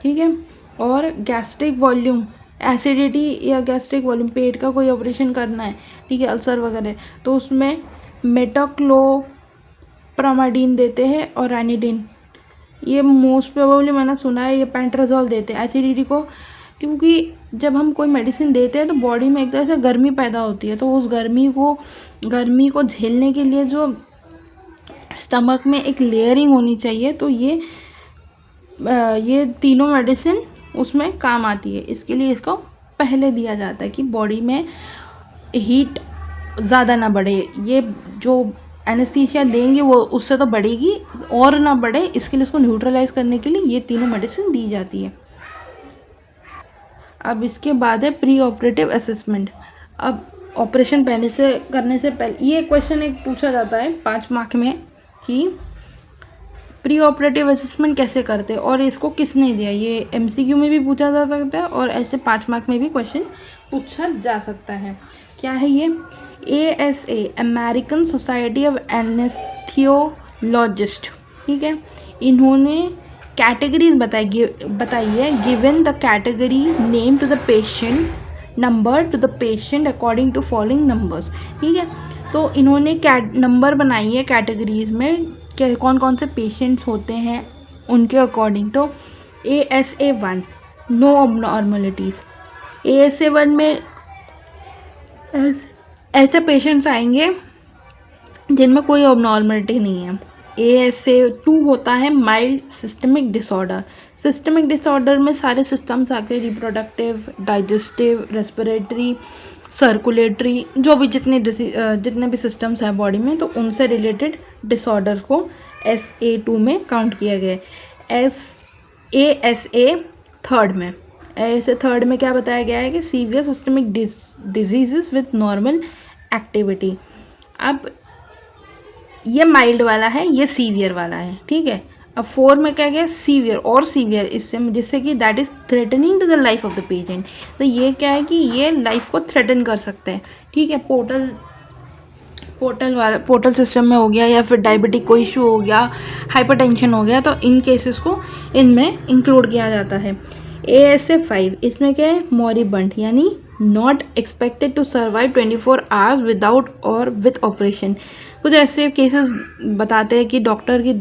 ठीक है। और गैस्ट्रिक वॉल्यूम एसिडिटी या गैस्ट्रिक वॉल्यूम पेट का कोई ऑपरेशन करना है, ठीक है, अल्सर वगैरह, तो उसमें मेटाक्लोप्रामाडीन देते हैं और रैनिडिन। ये मोस्ट प्रोबेबली मैंने सुना है ये पेंट्राजोल देते हैं एसिडिटी को, क्योंकि जब हम कोई मेडिसिन देते हैं तो बॉडी में एक तरह से गर्मी पैदा होती है, तो उस गर्मी को झेलने के लिए जो स्टमक में एक लेयरिंग होनी चाहिए, तो ये तीनों मेडिसिन उसमें काम आती है। इसके लिए इसको पहले दिया जाता है कि बॉडी में हीट ज़्यादा ना बढ़े। ये जो एनेस्थीसिया देंगे वो उससे तो बढ़ेगी और ना बढ़े, इसके लिए उसको न्यूट्रलाइज करने के लिए ये तीनों मेडिसिन दी जाती है। अब इसके बाद है प्री ऑपरेटिव असेसमेंट। अब ऑपरेशन करने से पहले ये क्वेश्चन एक पूछा जाता है 5 मार्क में कि प्री ऑपरेटिव असेसमेंट कैसे करते हैं और इसको किसने दिया। ये एमसीक्यू में भी पूछा जा सकता है और ऐसे 5 मार्क में भी क्वेश्चन पूछा जा सकता है। क्या है ये? ASA American society of anesthesiologist, ठीक है, इन्होंने कैटेगरीज बताई है। Given the category name to the patient, number to the patient according to following numbers, ठीक है। तो इन्होंने नंबर बनाई है कैटेगरीज में कि कौन कौन से पेशेंट्स होते हैं उनके अकॉर्डिंग। तो ASA 1 नो अबनॉर्मलिटीज़। ASA 1 में ऐसे पेशेंट्स आएंगे जिनमें कोई अबनॉर्मलिटी नहीं है। ASA 2 होता है mild systemic disorder. Systemic disorder में सारे सिस्टम्स आके रिप्रोडक्टिव, डाइजेस्टिव, रेस्पिरेटरी, सर्कुलेटरी, जो भी जितने भी सिस्टम्स हैं बॉडी में, तो उनसे रिलेटेड डिसऑर्डर को SA 2 में काउंट किया गया है। ASA 3 में क्या बताया गया है कि severe systemic diseases with normal activity. अब ये माइल्ड वाला है, ये सीवियर वाला है, ठीक है। अब 4 में क्या गया? सीवियर और सीवियर, इससे जिससे कि that is threatening to the life of the patient. तो ये क्या है कि ये लाइफ को थ्रेटन कर सकते हैं, ठीक है। पोर्टल सिस्टम में हो गया या फिर डायबिटिक कोई इशू हो गया, हाइपरटेंशन हो गया, तो इन केसेस को इनमें इंक्लूड किया जाता है। ASA 5 इसमें क्या है? मॉरिबंड, यानी not expected to survive 24 hours without और विथ ऑपरेशन। कुछ ऐसे केसेस बताते हैं कि डॉक्टर की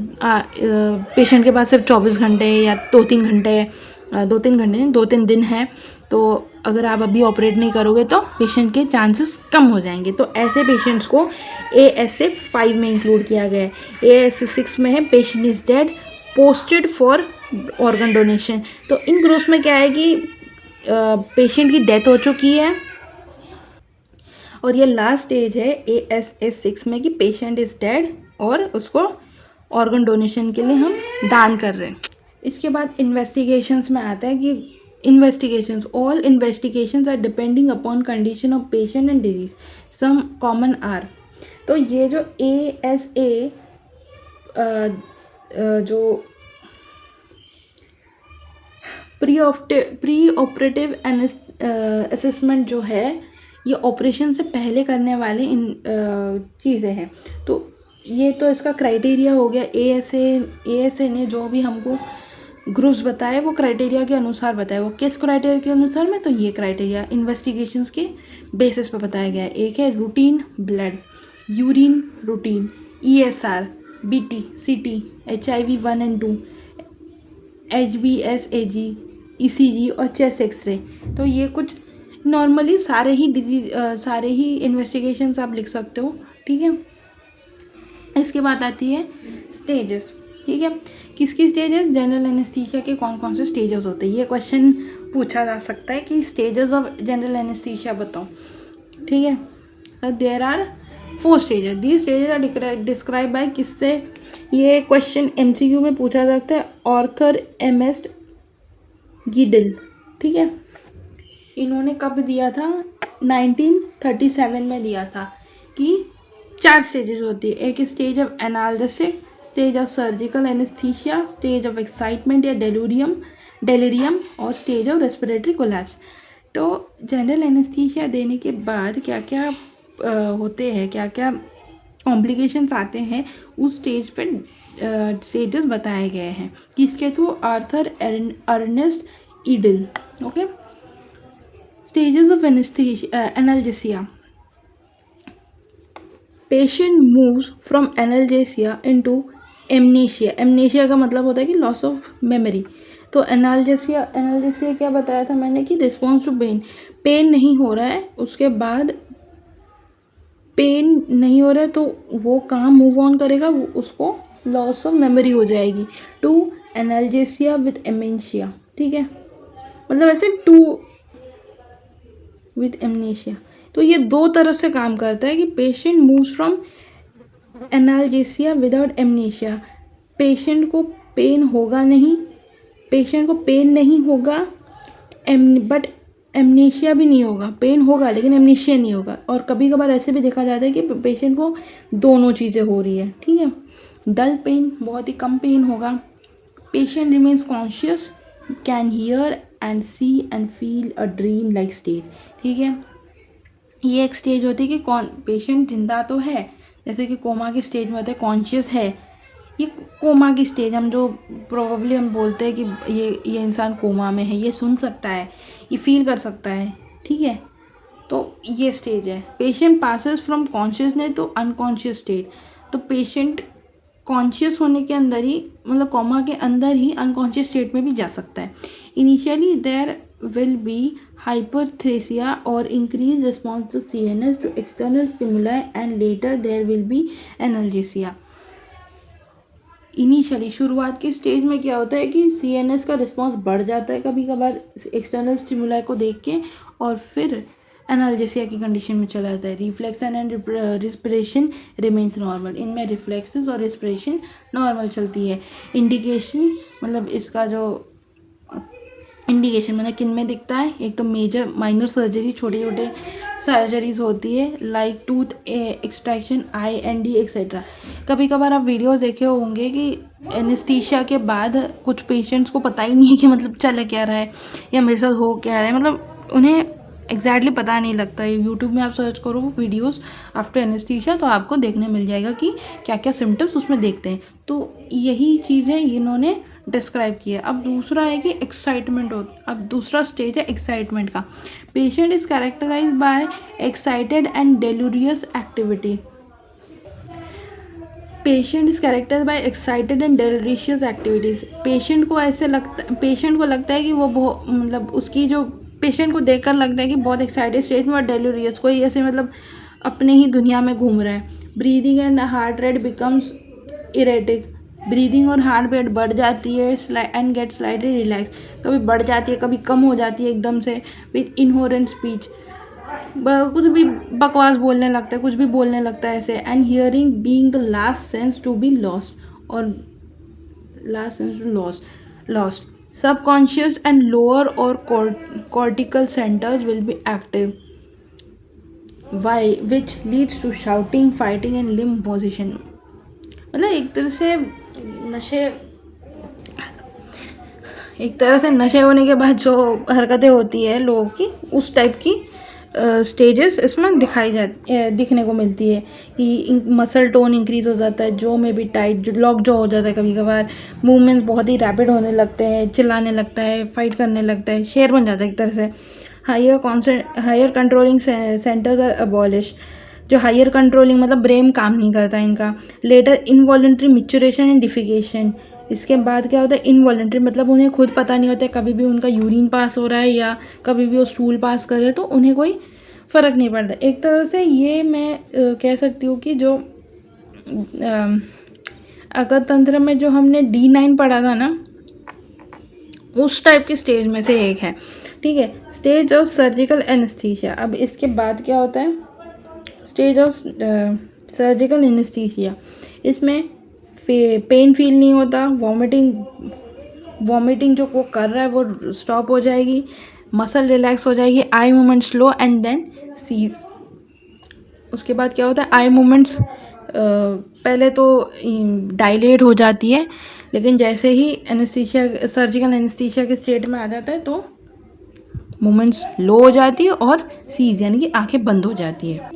पेशेंट के पास सिर्फ 24 घंटे या 2-3 दिन है, तो अगर आप अभी ऑपरेट नहीं करोगे तो पेशेंट के चांसेस कम हो जाएंगे। तो ऐसे पेशेंट्स को ASA 5 में इंक्लूड किया गया है। ASA 6 में है patient is dead posted for organ donation. तो इन ग्रुप्स में क्या है कि पेशेंट की डेथ हो चुकी है और ये लास्ट स्टेज है ASA 6 में कि पेशेंट इज़ डेड और उसको ऑर्गन डोनेशन के लिए हम दान कर रहे हैं। इसके बाद इन्वेस्टिगेशंस में आता है कि all investigations are depending upon condition of patient and disease, some common are. तो ये जो ASA जो प्री ऑपरेटिव असेसमेंट जो है, ये ऑपरेशन से पहले करने वाले इन चीज़ें हैं। तो ये तो इसका क्राइटेरिया हो गया। ASA ने जो भी हमको ग्रुप्स बताए वो क्राइटेरिया के अनुसार बताए। वो किस क्राइटेरिया के अनुसार में? तो ये क्राइटेरिया इन्वेस्टिगेशंस के बेसिस पे बताया गया है। एक है routine blood, urine routine, ESR, BT, CT, HIV 1 and 2, HBsAg, ECG और चेस्ट एक्सरे। तो ये कुछ नॉर्मली सारे ही इन्वेस्टिगेशंस आप लिख सकते हो, ठीक है। इसके बाद आती है स्टेजेस, ठीक है। किसकी स्टेजेस? जनरल एनेस्थीसिया के कौन कौन से स्टेजेस होते हैं, ये क्वेश्चन पूछा जा सकता है कि स्टेजेस ऑफ जनरल एनेस्थीसिया बताओ, ठीक है। There are 4 stages. These stages are describe by किससे? ये क्वेश्चन MCQ में पूछा जाता है, ऑर्थर MS गीडल, ठीक है। इन्होंने कब दिया था, 1937 में दिया था कि 4 स्टेजेस होती है। एक stage of analgesic, stage of surgical anaesthesia, stage of excitement या डेलीरियम और स्टेज ऑफ रेस्पिरेटरी कोलैप्स। तो जनरल एनेस्थीसिया देने के बाद क्या क्या होते हैं, क्या क्या कॉम्प्लिकेशंस आते हैं, उस स्टेज पे स्टेजेस बताए गए हैं। किसके through, Arthur Ernest Guedel. Okay, stages of analgesia. Patient moves from analgesia into amnesia. Amnesia का मतलब होता है कि लॉस ऑफ मेमोरी। तो एनाल्जेसिया क्या बताया था मैंने कि रिस्पॉन्स टू पेन नहीं हो रहा है, उसके बाद पेन नहीं हो रहा है तो वो कहाँ मूव ऑन करेगा, वो उसको लॉस ऑफ मेमोरी हो जाएगी, टू एनाल्जेसिया विद एमेंशिया। ठीक है, मतलब ऐसे टू विद एमनेशिया। तो ये दो तरफ से काम करता है कि patient moves from analgesia without amnesia. Patient को पेन होगा नहीं, पेशेंट को पेन नहीं होगा, बट एमनेशिया भी नहीं होगा। पेन होगा लेकिन एमनेशिया नहीं होगा। और कभी कभार ऐसे भी देखा जाता है कि पेशेंट को दोनों चीज़ें हो रही है। ठीक है, डल पेन, बहुत ही कम पेन होगा। Patient remains conscious, can hear and see and feel a dream like state. ठीक है, ये एक स्टेज होती है कि कौन पेशेंट जिंदा तो है, जैसे कि कोमा की स्टेज में होता है, कॉन्शियस है। ये कोमा की स्टेज हम जो प्रोबेबली हम बोलते हैं कि ये इंसान कोमा में है, ये सुन सकता है, ये फील कर सकता है। ठीक है, तो ये स्टेज है। Patient passes from consciousness to unconscious state. तो पेशेंट कॉन्शियस होने के अंदर ही, मतलब कोमा के अंदर ही अनकॉन्शियस स्टेट में भी जा सकता है। Initially there will be hyperthesia or increased response to CNS to external stimuli and later there will be analgesia। Initially शुरुआत के स्टेज में क्या होता है कि CNS का रिस्पॉन्स बढ़ जाता है कभी कभार एक्सटर्नल स्टिमुलाई को देख के, और फिर एनाल्जेसिया की कंडीशन में चला जाता है। Reflection and respiration remains normal. इनमें रिफ्लेक्सेस और रिस्पिरेशन नॉर्मल चलती है। इंडिकेशन, मतलब इसका जो इंडिकेशन मतलब किन में दिखता है, एक तो मेजर माइनर सर्जरी, छोटे छोटे सर्जरीज होती है, like tooth extraction, IND etcetera. कभी कभार आप वीडियोस देखे होंगे कि एनेस्थीसिया के बाद कुछ पेशेंट्स को पता ही नहीं है कि मतलब चल क्या रहा है या मेरे साथ हो क्या रहा है, मतलब उन्हें एग्जैक्टली पता नहीं लगता है। यूट्यूब में आप सर्च करो वीडियोस आफ्टर एनेस्थीसिया तो आपको देखने मिल जाएगा कि क्या क्या सिम्टम्स उसमें देखते हैं। तो यही चीज़ें इन्होंने डिस्क्राइब किया। अब दूसरा है कि एक्साइटमेंट हो, अब दूसरा स्टेज है एक्साइटमेंट का। Patient is characterize by excited and delirious activity. Patient is characterize by excited and delirious activities. Patient को लगता है कि वो बहुत, मतलब उसकी जो पेशेंट को देखकर लगता है कि बहुत एक्साइटेड स्टेज में, और डेलूरियस कोई ऐसे मतलब अपने ही दुनिया में घूम रहा है। Breathing and heart rate becomes erratic. Breathing और हार्ट रेट बढ़ जाती है एंड गेट स्लाइटली रिलैक्स। कभी बढ़ जाती है, कभी कम हो जाती है एकदम से। विथ इनहोरेंट स्पीच, कुछ भी बकवास बोलने लगता है, कुछ भी बोलने लगता है ऐसे। And hearing being the last sense to be lost, और last sense to lost. Subconscious and lower और cortical centers will be active, which leads to shouting, fighting and limb position। मतलब एक तरह से नशे होने के बाद जो हरकतें होती है लोगों की, उस टाइप की स्टेजेस इसमें दिखने को मिलती है कि मसल टोन इंक्रीज हो जाता है, जो में भी टाइट लॉक जो हो जाता है, कभी कभार मूवमेंट्स बहुत ही रैपिड होने लगते हैं, चिल्लाने लगता है, फाइट करने लगता है, शेर बन जाता है एक तरह से। Higher controlling centres are abolish. जो हायर कंट्रोलिंग मतलब ब्रेन काम नहीं करता इनका। Later involuntary micturition and defecation. इसके बाद क्या होता है, इनवॉलंटरी मतलब उन्हें खुद पता नहीं होता है, कभी भी उनका यूरिन पास हो रहा है या कभी भी वो स्टूल पास कर रहे हैं, तो उन्हें कोई फ़र्क नहीं पड़ता। एक तरह से ये मैं कह सकती हूँ कि जो अगर तंत्र में जो हमने D9 पढ़ा था ना, उस टाइप के स्टेज में से एक है। ठीक है, स्टेज ऑफ सर्जिकल एनेस्थीसिया। अब इसके बाद क्या होता है, स्टेज ऑफ सर्जिकल एनेस्थीसिया। इसमें पेन फील नहीं होता, वॉमिटिंग जो वो कर रहा है वो स्टॉप हो जाएगी। मसल रिलैक्स हो जाएगी, eye movement slow and then cease. उसके बाद क्या होता है, आई मूवमेंट्स पहले तो डायलेट हो जाती है, लेकिन जैसे ही एनेस्थीसिया, सर्जिकल एनेस्थीसिया के स्टेट में आ जाता है तो मूवमेंट्स लो हो जाती है और सीज यानी कि आंखें बंद हो जाती है।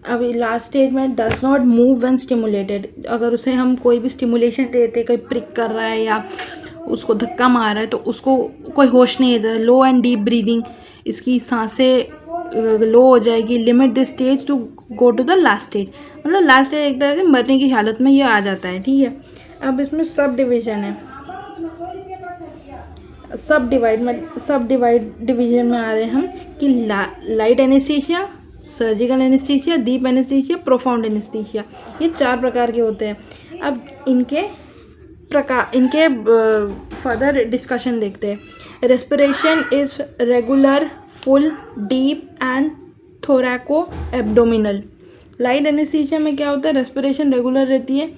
अभी लास्ट स्टेज में does not move when stimulated, अगर उसे हम कोई भी स्टिमुलेशन देते, कोई प्रिक कर रहा है या उसको धक्का मार रहा है तो उसको कोई होश नहीं देता। लो एंड डीप ब्रीदिंग, इसकी सांसें लो हो जाएगी। Limit this stage to go to the last stage, मतलब लास्ट स्टेज एक तरह से मरने की हालत में ये आ जाता है, ठीक है। अब इसमें सब डिवीजन है, सब डिवीजन में आ रहे हैं हम कि light anaesthesia, surgical anaesthesia, deep anaesthesia, profound anaesthesia, ये 4 प्रकार के होते हैं। अब इनके फर्दर डिस्कशन देखते हैं। Respiration is regular, full, deep and थोरैको abdominal. Light anaesthesia में क्या होता है, रेस्पिरेशन रेगुलर रहती है,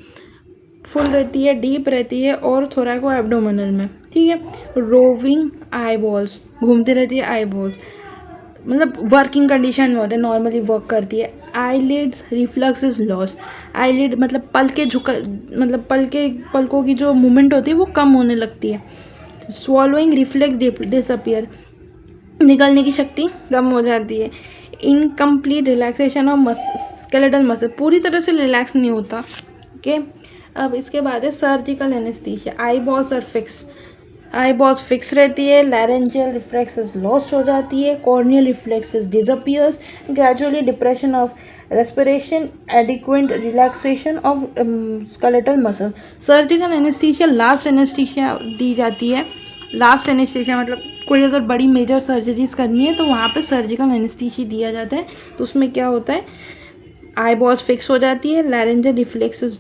फुल रहती है, डीप रहती है और थोरैको एब्डोमिनल में, ठीक है। रोविंग आई बॉल्स, घूमती रहती है आई बॉल्स, मतलब वर्किंग कंडीशन में होते हैं, नॉर्मली वर्क करती है। Eyelids reflux is loss, eyelid मतलब पलकों की जो मूवमेंट होती है वो कम होने लगती है। स्वॉलोइंग रिफ्लेक्स डिसअपियर, निकलने की शक्ति कम हो जाती है। Incomplete relaxation of skeletal muscle, पूरी तरह से रिलैक्स नहीं होता, ओके। अब इसके बाद है surgical anaesthesia. Eye balls are fix, eye balls fix रहती है। लैरेंजियल रिफ्लेक्सेस लॉस्ट हो जाती है। Corneal reflexes disappears. Gradually depression of respiration, adequate relaxation of skeletal muscle. Surgical anaesthesia last anaesthesia दी जाती है। लास्ट एनेस्थीसिया मतलब कोई अगर बड़ी मेजर सर्जरीज करनी है तो वहाँ पे सर्जिकल एनेस्थीसिया दिया जाता है। तो उसमें क्या होता है, आई बॉल्स फिक्स हो जाती है, लैरेंजियल रिफ्लेक्सेस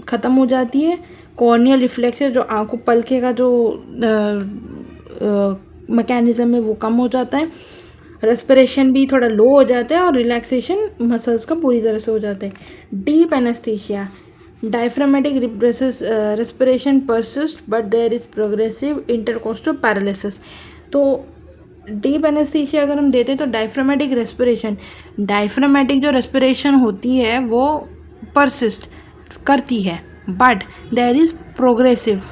ख़त्म हो जाती है, कॉर्नियल रिफ्लेक्सेस जो आंखों पलके का जो मैकेनिज्म है वो कम हो जाता है, रेस्पिरेशन भी थोड़ा लो हो जाता है और रिलैक्सेशन मसल्स का पूरी तरह से हो जाता है। Deep anaesthesia, diaphragmatic respiration persist but there is progressive intercostal paralysis. तो डीप एनेस्थीसिया अगर हम देते हैं तो डायफ्रामेटिक जो रेस्पिरेशन होती है वो परसिस्ट करती है, बट देयर इज़ प्रोग्रेसिव,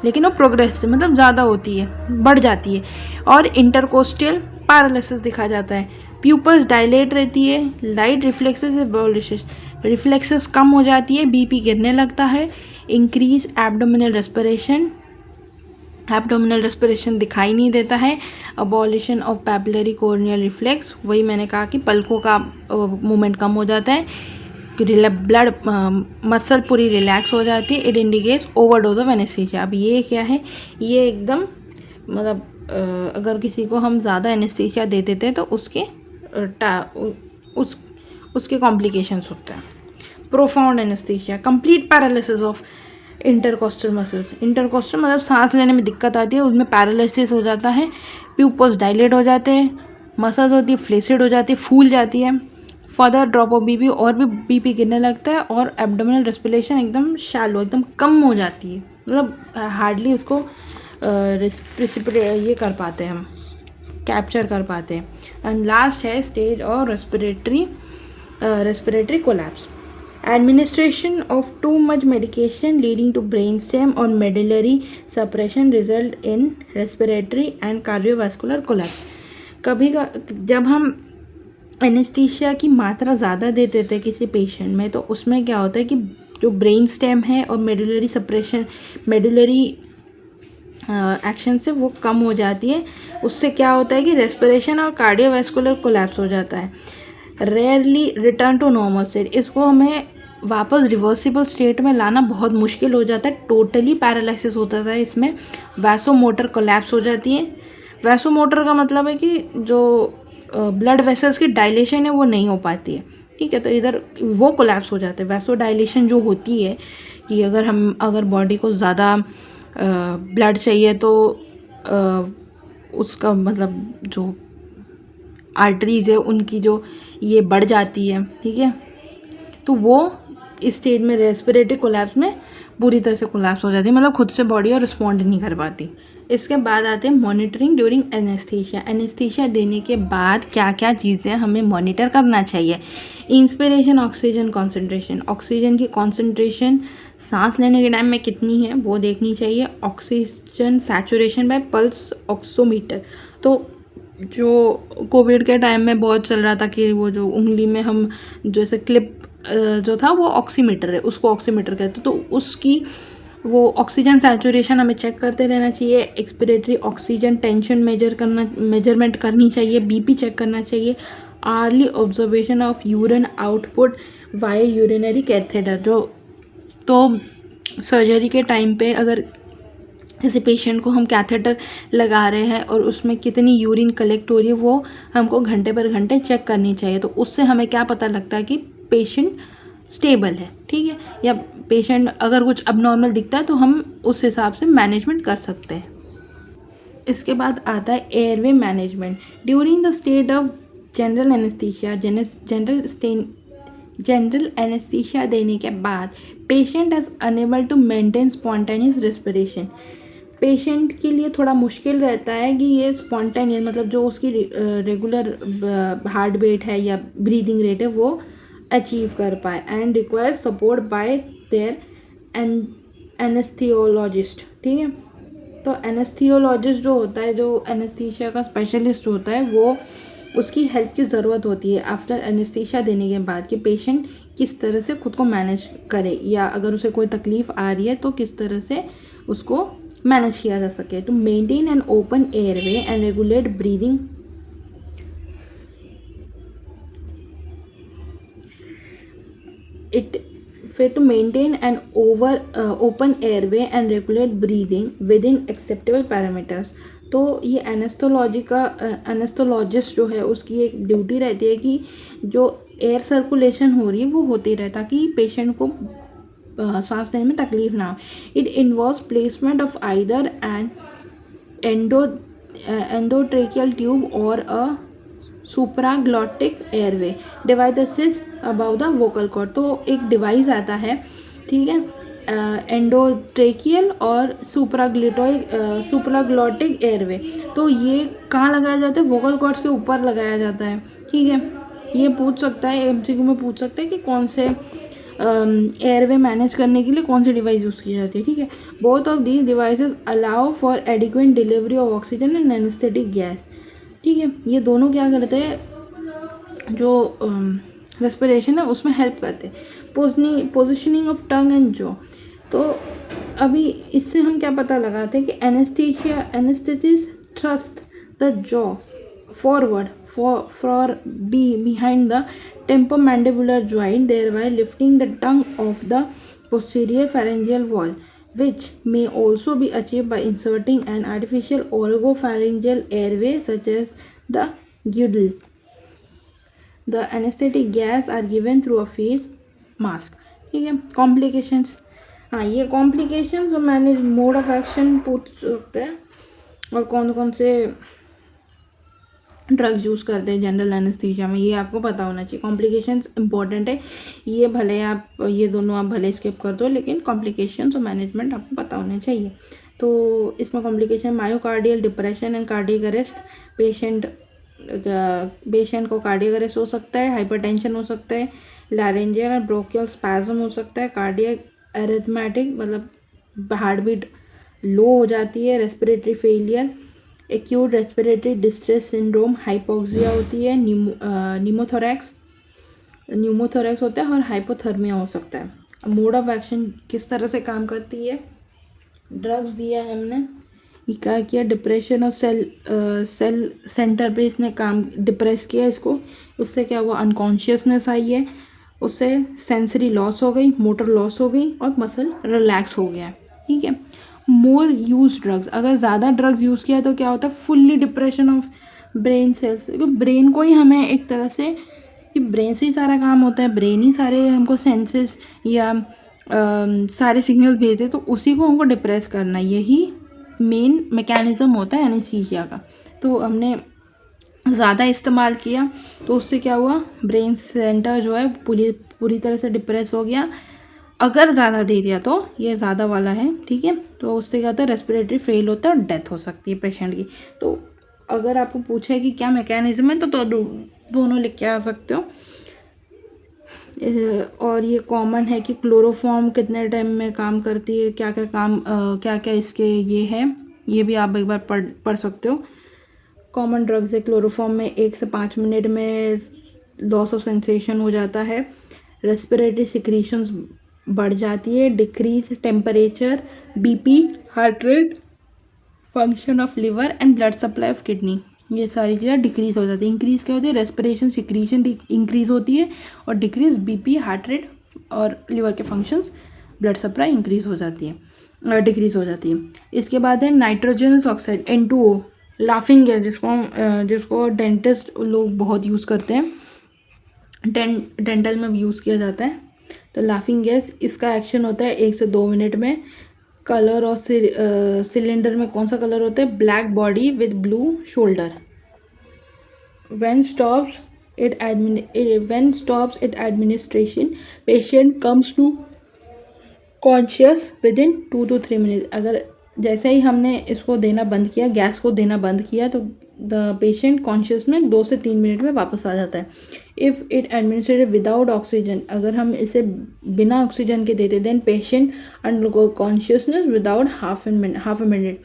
लेकिन वो प्रोग्रेसिव मतलब ज़्यादा होती है, बढ़ जाती है, और इंटरकोस्टल पैरालिसिस दिखा जाता है। प्यूपल्स डायलेट रहती है, लाइट रिफ्लेक्सेस एबॉलिशेस, रिफ्लेक्सेस कम हो जाती है, बीपी गिरने लगता है। Increase abdominal respiration, abdominal respiration दिखाई नहीं देता है। Abolition of papillary corneal reflex, वही मैंने कहा कि पलकों का मूवमेंट कम हो जाता है। ब्लड मसल पूरी रिलैक्स हो जाती है। It indicates overdose of anaesthesia. अब ये क्या है, ये एकदम मतलब अगर किसी को हम ज़्यादा एनेस्थीसिया दे देते हैं तो उसके कॉम्प्लिकेशंस होते हैं। Profound anaesthesia, complete paralysis of intercostal muscles. Intercostal मतलब सांस लेने में दिक्कत आती है, उसमें पैरालिसिस हो जाता है। प्यूपल्स डायलेट हो जाते हैं, मसल्स होती है फ्लेसिड हो जाती है, फूल जाती है। फर्दर ड्रॉप ऑफ बीपी, और भी बीपी गिरने लगता है, और एब्डोमिनल रेस्पिरेशन एकदम शैलो, एकदम कम हो जाती है, मतलब हार्डली उसको ये कर पाते हैं हम, कैप्चर कर पाते हैं। एंड लास्ट है स्टेज और respiratory collapse. Administration of too much medication leading to brainstem or medullary suppression result in respiratory and cardiovascular collapse. कभी जब हम एनेस्थीसिया की मात्रा ज़्यादा दे देते किसी पेशेंट में तो उसमें क्या होता है कि जो ब्रेन स्टेम है और मेडुलरी एक्शन से वो कम हो जाती है। उससे क्या होता है कि रेस्पिरेशन और कार्डियोवैस्कुलर कोलैप्स हो जाता है। Rarely return to normal state, इसको हमें वापस रिवर्सिबल स्टेट में लाना बहुत मुश्किल हो जाता है। टोटली पैरालिसिस होता था इसमें। वैसोमोटर कोलैप्स हो जाती है। वैसोमोटर का मतलब है कि जो ब्लड वेसल्स की डायलेशन है वो नहीं हो पाती है, ठीक है, तो इधर वो कोलैप्स हो जाते हैं। वैसो डायलेशन जो होती है कि अगर बॉडी को ज़्यादा ब्लड चाहिए तो उसका मतलब जो आर्टरीज है उनकी जो ये बढ़ जाती है, ठीक है, तो वो इस स्टेज में रेस्पिरेटरी कोलैप्स में पूरी तरह से कोलैप्स हो जाती है, मतलब खुद से बॉडी और रिस्पॉन्ड नहीं कर पाती। इसके बाद आते हैं मॉनिटरिंग ड्यूरिंग एनेस्थीसिया। एनेस्थीसिया देने के बाद क्या क्या चीज़ें हमें मॉनिटर करना चाहिए। इंस्पिरेशन, ऑक्सीजन कॉन्सेंट्रेशन, ऑक्सीजन की कॉन्सेंट्रेशन सांस लेने के टाइम में कितनी है वो देखनी चाहिए। Oxygen saturation by pulse oximeter, तो जो कोविड के टाइम में बहुत चल रहा था कि वो जो उंगली में हम जैसे क्लिप जो था वो ऑक्सीमीटर है, उसको ऑक्सीमीटर कहते हैं, तो उसकी वो ऑक्सीजन सैचुरेशन हमें चेक करते रहना चाहिए। एक्सपिरेटरी ऑक्सीजन टेंशन मेजरमेंट करनी चाहिए। बीपी चेक करना चाहिए। Early observation of urine output while urinary catheter, जो तो सर्जरी के टाइम पे अगर किसी पेशेंट को हम कैथेटर लगा रहे हैं और उसमें कितनी यूरिन कलेक्ट हो रही है वो हमको घंटे पर घंटे चेक करनी चाहिए। तो उससे हमें क्या पता लगता है कि पेशेंट स्टेबल है, ठीक है, या पेशेंट अगर कुछ अबनॉर्मल दिखता है तो हम उस हिसाब से मैनेजमेंट कर सकते हैं। इसके बाद आता है airway management during the state of general anaesthesia. General anaesthesia देने के बाद patient is unable to maintain spontaneous respiration. Patient के लिए थोड़ा मुश्किल रहता है कि ये स्पॉन्टेनियस मतलब जो उसकी रेगुलर हार्ट बीट है या ब्रीदिंग रेट है वो अचीव कर पाए and requires support bye there anaesthesiologist, ठीक है। तो एनेस्थीसियोलॉजिस्ट जो होता है, जो एनेस्थीसिया का स्पेशलिस्ट होता है, वो उसकी हेल्प की ज़रूरत होती है आफ्टर एनेस्थीसिया देने के बाद कि पेशेंट किस तरह से खुद को मैनेज करे, या अगर उसे कोई तकलीफ़ आ रही है तो किस तरह से उसको मैनेज किया जा सके। To maintain an open airway and regulate breathing, फिर to maintain an open airway and regulate breathing within acceptable parameters. तो ये एनेस्थोलॉजिस्ट जो है उसकी एक ड्यूटी रहती है कि जो एयर सर्कुलेशन हो रही है वो होती रहे ताकि पेशेंट को सांस लेने में तकलीफ ना हो। It involves placement of either an endotracheal tube और a supraglottic airway device that sits above the vocal cord. तो एक डिवाइस आता है, ठीक है, एंडोट्रेकियल और सुप्राग्लॉटिक एयरवे। तो ये कहाँ लगाया जाता है? वोकल कॉर्ड्स के ऊपर लगाया जाता है, ठीक है। ये पूछ सकता है, एमसीक्यू में पूछ सकता है कि कौन से एयरवे मैनेज करने के लिए कौन सी डिवाइस यूज़ की जाती है, ठीक है। Both of these devices allow for adequate delivery of oxygen and anaesthetic gas, ठीक है। ये दोनों क्या करते हैं, जो रेस्पिरेशन है उसमें हेल्प करते हैं। Positioning of tongue and jaw, तो अभी इससे हम क्या पता लगाते हैं कि anaesthetist thrust the jaw forward for behind the temporomandibular joint, thereby lifting the tongue of the posterior pharyngeal wall, which may also be achieved by inserting an artificial oropharyngeal airway such as the girdle. The anesthetic gas are given through a face mask, ठीक है। कॉम्प्लिकेशंस, हाँ ये कॉम्प्लिकेशंस और मैनेज मोड ऑफ एक्शन पूछ सकते हैं और कौन कौन से ड्रग्स यूज़ करते हैं जनरल एनेस्थीसिया में, ये आपको पता होना चाहिए। कॉम्प्लिकेशंस इंपॉर्टेंट है, ये भले आप ये दोनों आप भले स्किप कर दो, लेकिन कॉम्प्लिकेशंस और मैनेजमेंट आपको पता होना चाहिए। तो इसमें complication myocardial depression and cardiac arrest, patient को कार्डियक अरेस्ट हो सकता है, हाइपरटेंशन हो सकता है, लैरेंजियल और ब्रोंकियल स्पैज्म हो सकता है, कार्डियक एरिथमेटिक मतलब हार्ट बीट लो हो जाती है, respiratory failure, acute respiratory distress syndrome, hypoxia होती है, न्यूमोथोरैक्स होता है और हाइपोथर्मिया हो सकता है। मोड ऑफ एक्शन किस तरह से काम करती है, ड्रग्स दिया है हमने, ये क्या किया, डिप्रेशन ऑफ सेल सेंटर पे इसने काम डिप्रेस किया इसको, उससे क्या हुआ, अनकॉन्शियसनेस आई है, उससे सेंसरी लॉस हो गई, मोटर लॉस हो गई और मसल रिलैक्स हो गया, ठीक है। मोर यूज ड्रग्स, अगर ज़्यादा ड्रग्स यूज़ किया तो क्या होता है, fully depression of brain cells. Brain को ही हमें एक तरह से, कि ब्रेन से ही सारा काम होता है, ब्रेन ही सारे हमको सेंसेस या सारे सिग्नल भेजते, तो उसी को हमको डिप्रेस करना, यही मेन मैकेनिज़्म होता है एनेस्थीसिया का। तो हमने ज़्यादा इस्तेमाल किया तो उससे क्या हुआ, ब्रेन सेंटर जो है पूरी तरह से डिप्रेस हो गया, अगर ज़्यादा दे दिया तो ये ज़्यादा वाला है, ठीक है, तो उससे क्या होता है, रेस्पिरेटरी फेल होता है और डेथ हो सकती है पेशेंट की। तो अगर आपको पूछे कि क्या मैकेनिज्म है तो दोनों लिख के आ सकते हो। और ये कॉमन है कि क्लोरोफॉर्म कितने टाइम में काम करती है, क्या क्या काम क्या क्या इसके ये है, ये भी आप एक बार पढ़ सकते हो। कॉमन ड्रग्स है क्लोरोफॉर्म में 1 से 5 मिनट में लॉस ऑफ सेंसेशन हो जाता है, रेस्पिरेटरी सिक्रीशंस बढ़ जाती है, decrease temperature, BP, heart rate, function of liver and blood supply of kidney, ये सारी चीज़ें डिक्रीज हो जाती है। इंक्रीज क्या होती है, रेस्पिरेशन सिक्रीशन इंक्रीज होती है, और डिक्रीज बीपी, हार्ट रेट और लिवर के फंक्शंस, ब्लड सप्लाई इंक्रीज हो जाती है, डिक्रीज हो जाती है। इसके बाद है nitrogenous oxide N2O, laughing gas, जिसको डेंटिस्ट लोग बहुत यूज़ करते हैं, डेंटल में यूज़ किया जाता है। तो लाफिंग गैस, इसका एक्शन होता है 1 से 2 मिनट में। कलर और सिलेंडर में कौन सा कलर होता है, black body with blue shoulder. when stops its administration, patient comes to conscious within 2 to 3 minutes। अगर जैसे ही हमने इसको देना बंद किया, गैस को देना बंद किया, तो द पेशेंट कॉन्शियस में 2 से 3 मिनट में वापस आ जाता है। If it administrated without oxygen, अगर हम इसे बिना ऑक्सीजन के देते, then patient undergo consciousness without half a minute.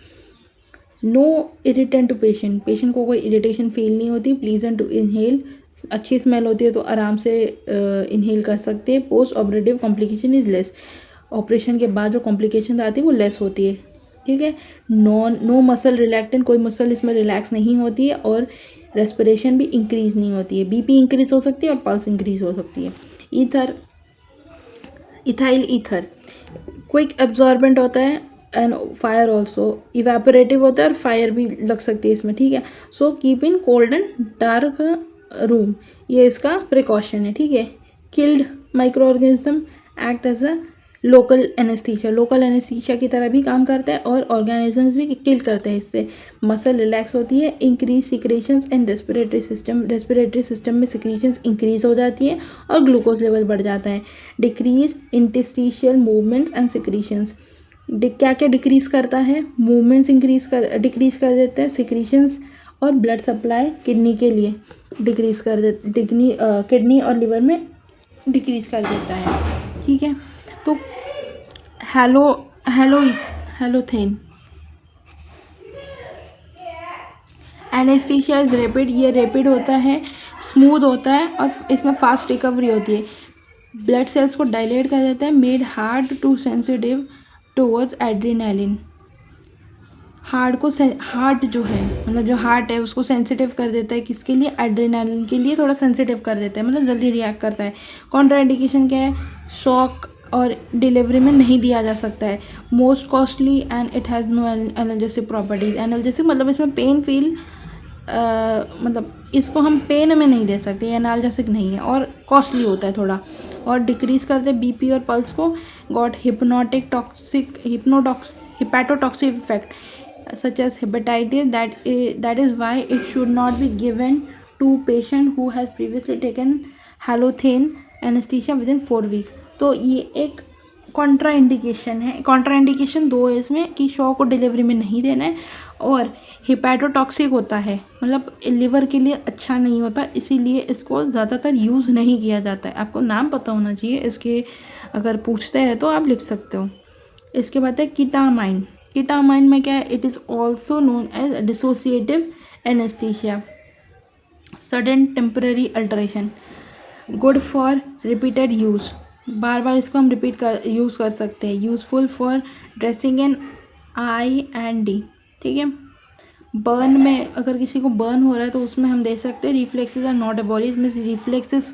No irritant to patient को कोई इरिटेशन फील नहीं होती। प्लीजेंट टू इनहेल, अच्छी स्मेल होती है तो आराम से इनहेल कर सकते हैं। Post operative complication is less, operation के बाद जो कॉम्प्लिकेशन आती है वो लेस होती है, ठीक है। नो मसल रिलैक्टेंट, कोई मसल इसमें रिलैक्स नहीं होती है, और रेस्पिरेशन भी इंक्रीज नहीं होती है। बीपी इंक्रीज हो सकती है और पल्स इंक्रीज हो सकती है। इथाइल ईथर क्विक एब्जॉर्बेंट होता है, एंड फायर ऑल्सो इवेपोरेटिव होता है, और फायर भी लग सकती है इसमें, ठीक है। So keep in cold and dark room, ये इसका प्रिकॉशन है, ठीक है। Killed micro organism act as a local anaesthesia की तरह भी काम करता है, और ऑर्गेनिजम्स भी किल करते हैं इससे। मसल रिलैक्स होती है, increase secretions and respiratory system में सिक्रेशंस इंक्रीज हो जाती है, और ग्लूकोज लेवल बढ़ जाता है। Decrease interstitial movements and secretions, क्या क्या डिक्रीज करता है, मूवमेंट्स डिक्रीज कर देते हैं, सिक्रीशंस और ब्लड सप्लाई किडनी के लिए डिक्रीज कर देते, किडनी और लिवर में डिक्रीज कर देता है, ठीक है। तो हेलोथेन एनेस्थीसिया इज रैपिड, ये रैपिड होता है, स्मूथ होता है, और इसमें फास्ट रिकवरी होती है। ब्लड सेल्स को डायलेट कर देता है, made heart to sensitive towards adrenaline, heart जो है, मतलब जो हार्ट है उसको सेंसिटिव कर देता है, किसके लिए, एड्रेनालिन के लिए थोड़ा सेंसिटिव कर देता है, मतलब जल्दी रिएक्ट करता है। कॉन्ट्राइंडिकेशन क्या है, शॉक और डिलीवरी में नहीं दिया जा सकता है। Most costly and it has no analgesic properties, analgesic मतलब इसमें पेन फील, मतलब इसको हम पेन में नहीं दे सकते, एनाल्जेसिक नहीं है, और कॉस्टली होता है थोड़ा, और डिक्रीज करते बीपी और पल्स को। Got hepatotoxic effect such as hepatitis, that is why it should not be given to patient who has previously taken halothane anaesthesia within 4 weeks. तो ये एक कॉन्ट्रा इंडिकेशन है, कॉन्ट्रा इंडिकेशन 2 है इसमें, कि शॉक और डिलीवरी में नहीं देना है, और हिपैटोटॉक्सिक होता है, मतलब लिवर के लिए अच्छा नहीं होता, इसीलिए इसको ज़्यादातर यूज़ नहीं किया जाता है। आपको नाम पता होना चाहिए इसके, अगर पूछते हैं तो आप लिख सकते हो। इसके बाद है कीटामाइन। कीटामाइन में क्या है, it is also known as dissociative anaesthesia, sudden temporary alteration, good for repeated use, बार बार इसको हम यूज़ कर सकते हैं। Useful for dressing an IND, ठीक है। बर्न में, अगर किसी को बर्न हो रहा है तो उसमें हम दे सकते हैं। रिफ्लेक्सेस आर नॉट एबॉलिश, में रिफ्लेक्सेस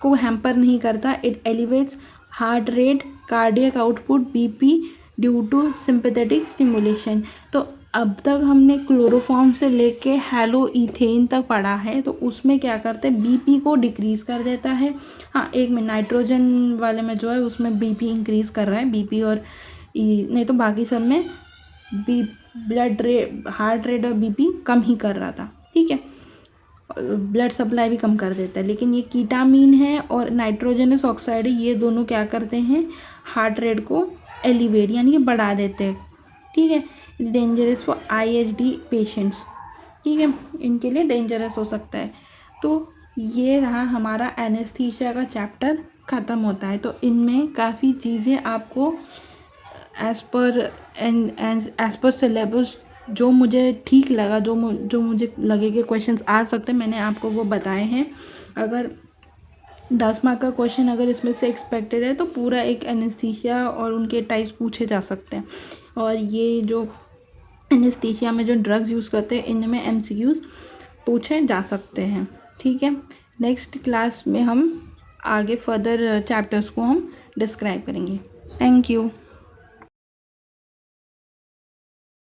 को हैम्पर नहीं करता। It elevates heart rate, cardiac output, BP due to sympathetic stimulation. तो अब तक हमने क्लोरोफॉर्म से लेके हेलोइथेन तक पढ़ा है, तो उसमें क्या करते हैं, बीपी को डिक्रीज़ कर देता है। हाँ, एक में नाइट्रोजन वाले में जो है उसमें बीपी इंक्रीज़ कर रहा है, बीपी और नहीं तो बाकी सब में हार्ट रेट और बीपी कम ही कर रहा था, ठीक है। ब्लड सप्लाई भी कम कर देता है। लेकिन ये कीटामीन है और नाइट्रोजनस ऑक्साइड है, ये दोनों क्या करते हैं, हार्ट रेट को एलिवेट यानी कि बढ़ा देते हैं, ठीक है। डेंजरस फॉर IHD पेशेंट्स, ठीक है, इनके लिए डेंजरस हो सकता है। तो ये रहा हमारा एनेस्थीसिया का चैप्टर ख़त्म होता है। तो इनमें काफ़ी चीज़ें आपको एज़ पर सिलेबस जो मुझे ठीक लगा, जो मुझे लगे कि क्वेश्चंस आ सकते हैं, मैंने आपको वो बताए हैं। अगर 10 मार्क का क्वेश्चन अगर इसमें से एक्सपेक्टेड है तो पूरा एक एनेस्थीसिया और उनके टाइप्स पूछे जा सकते हैं। और ये जो एनेस्थीसिया में जो ड्रग्स यूज़ करते हैं इनमें MCQs पूछे जा सकते हैं, ठीक है। नेक्स्ट क्लास में हम आगे फर्दर चैप्टर्स को हम डिस्क्राइब करेंगे। Thank you.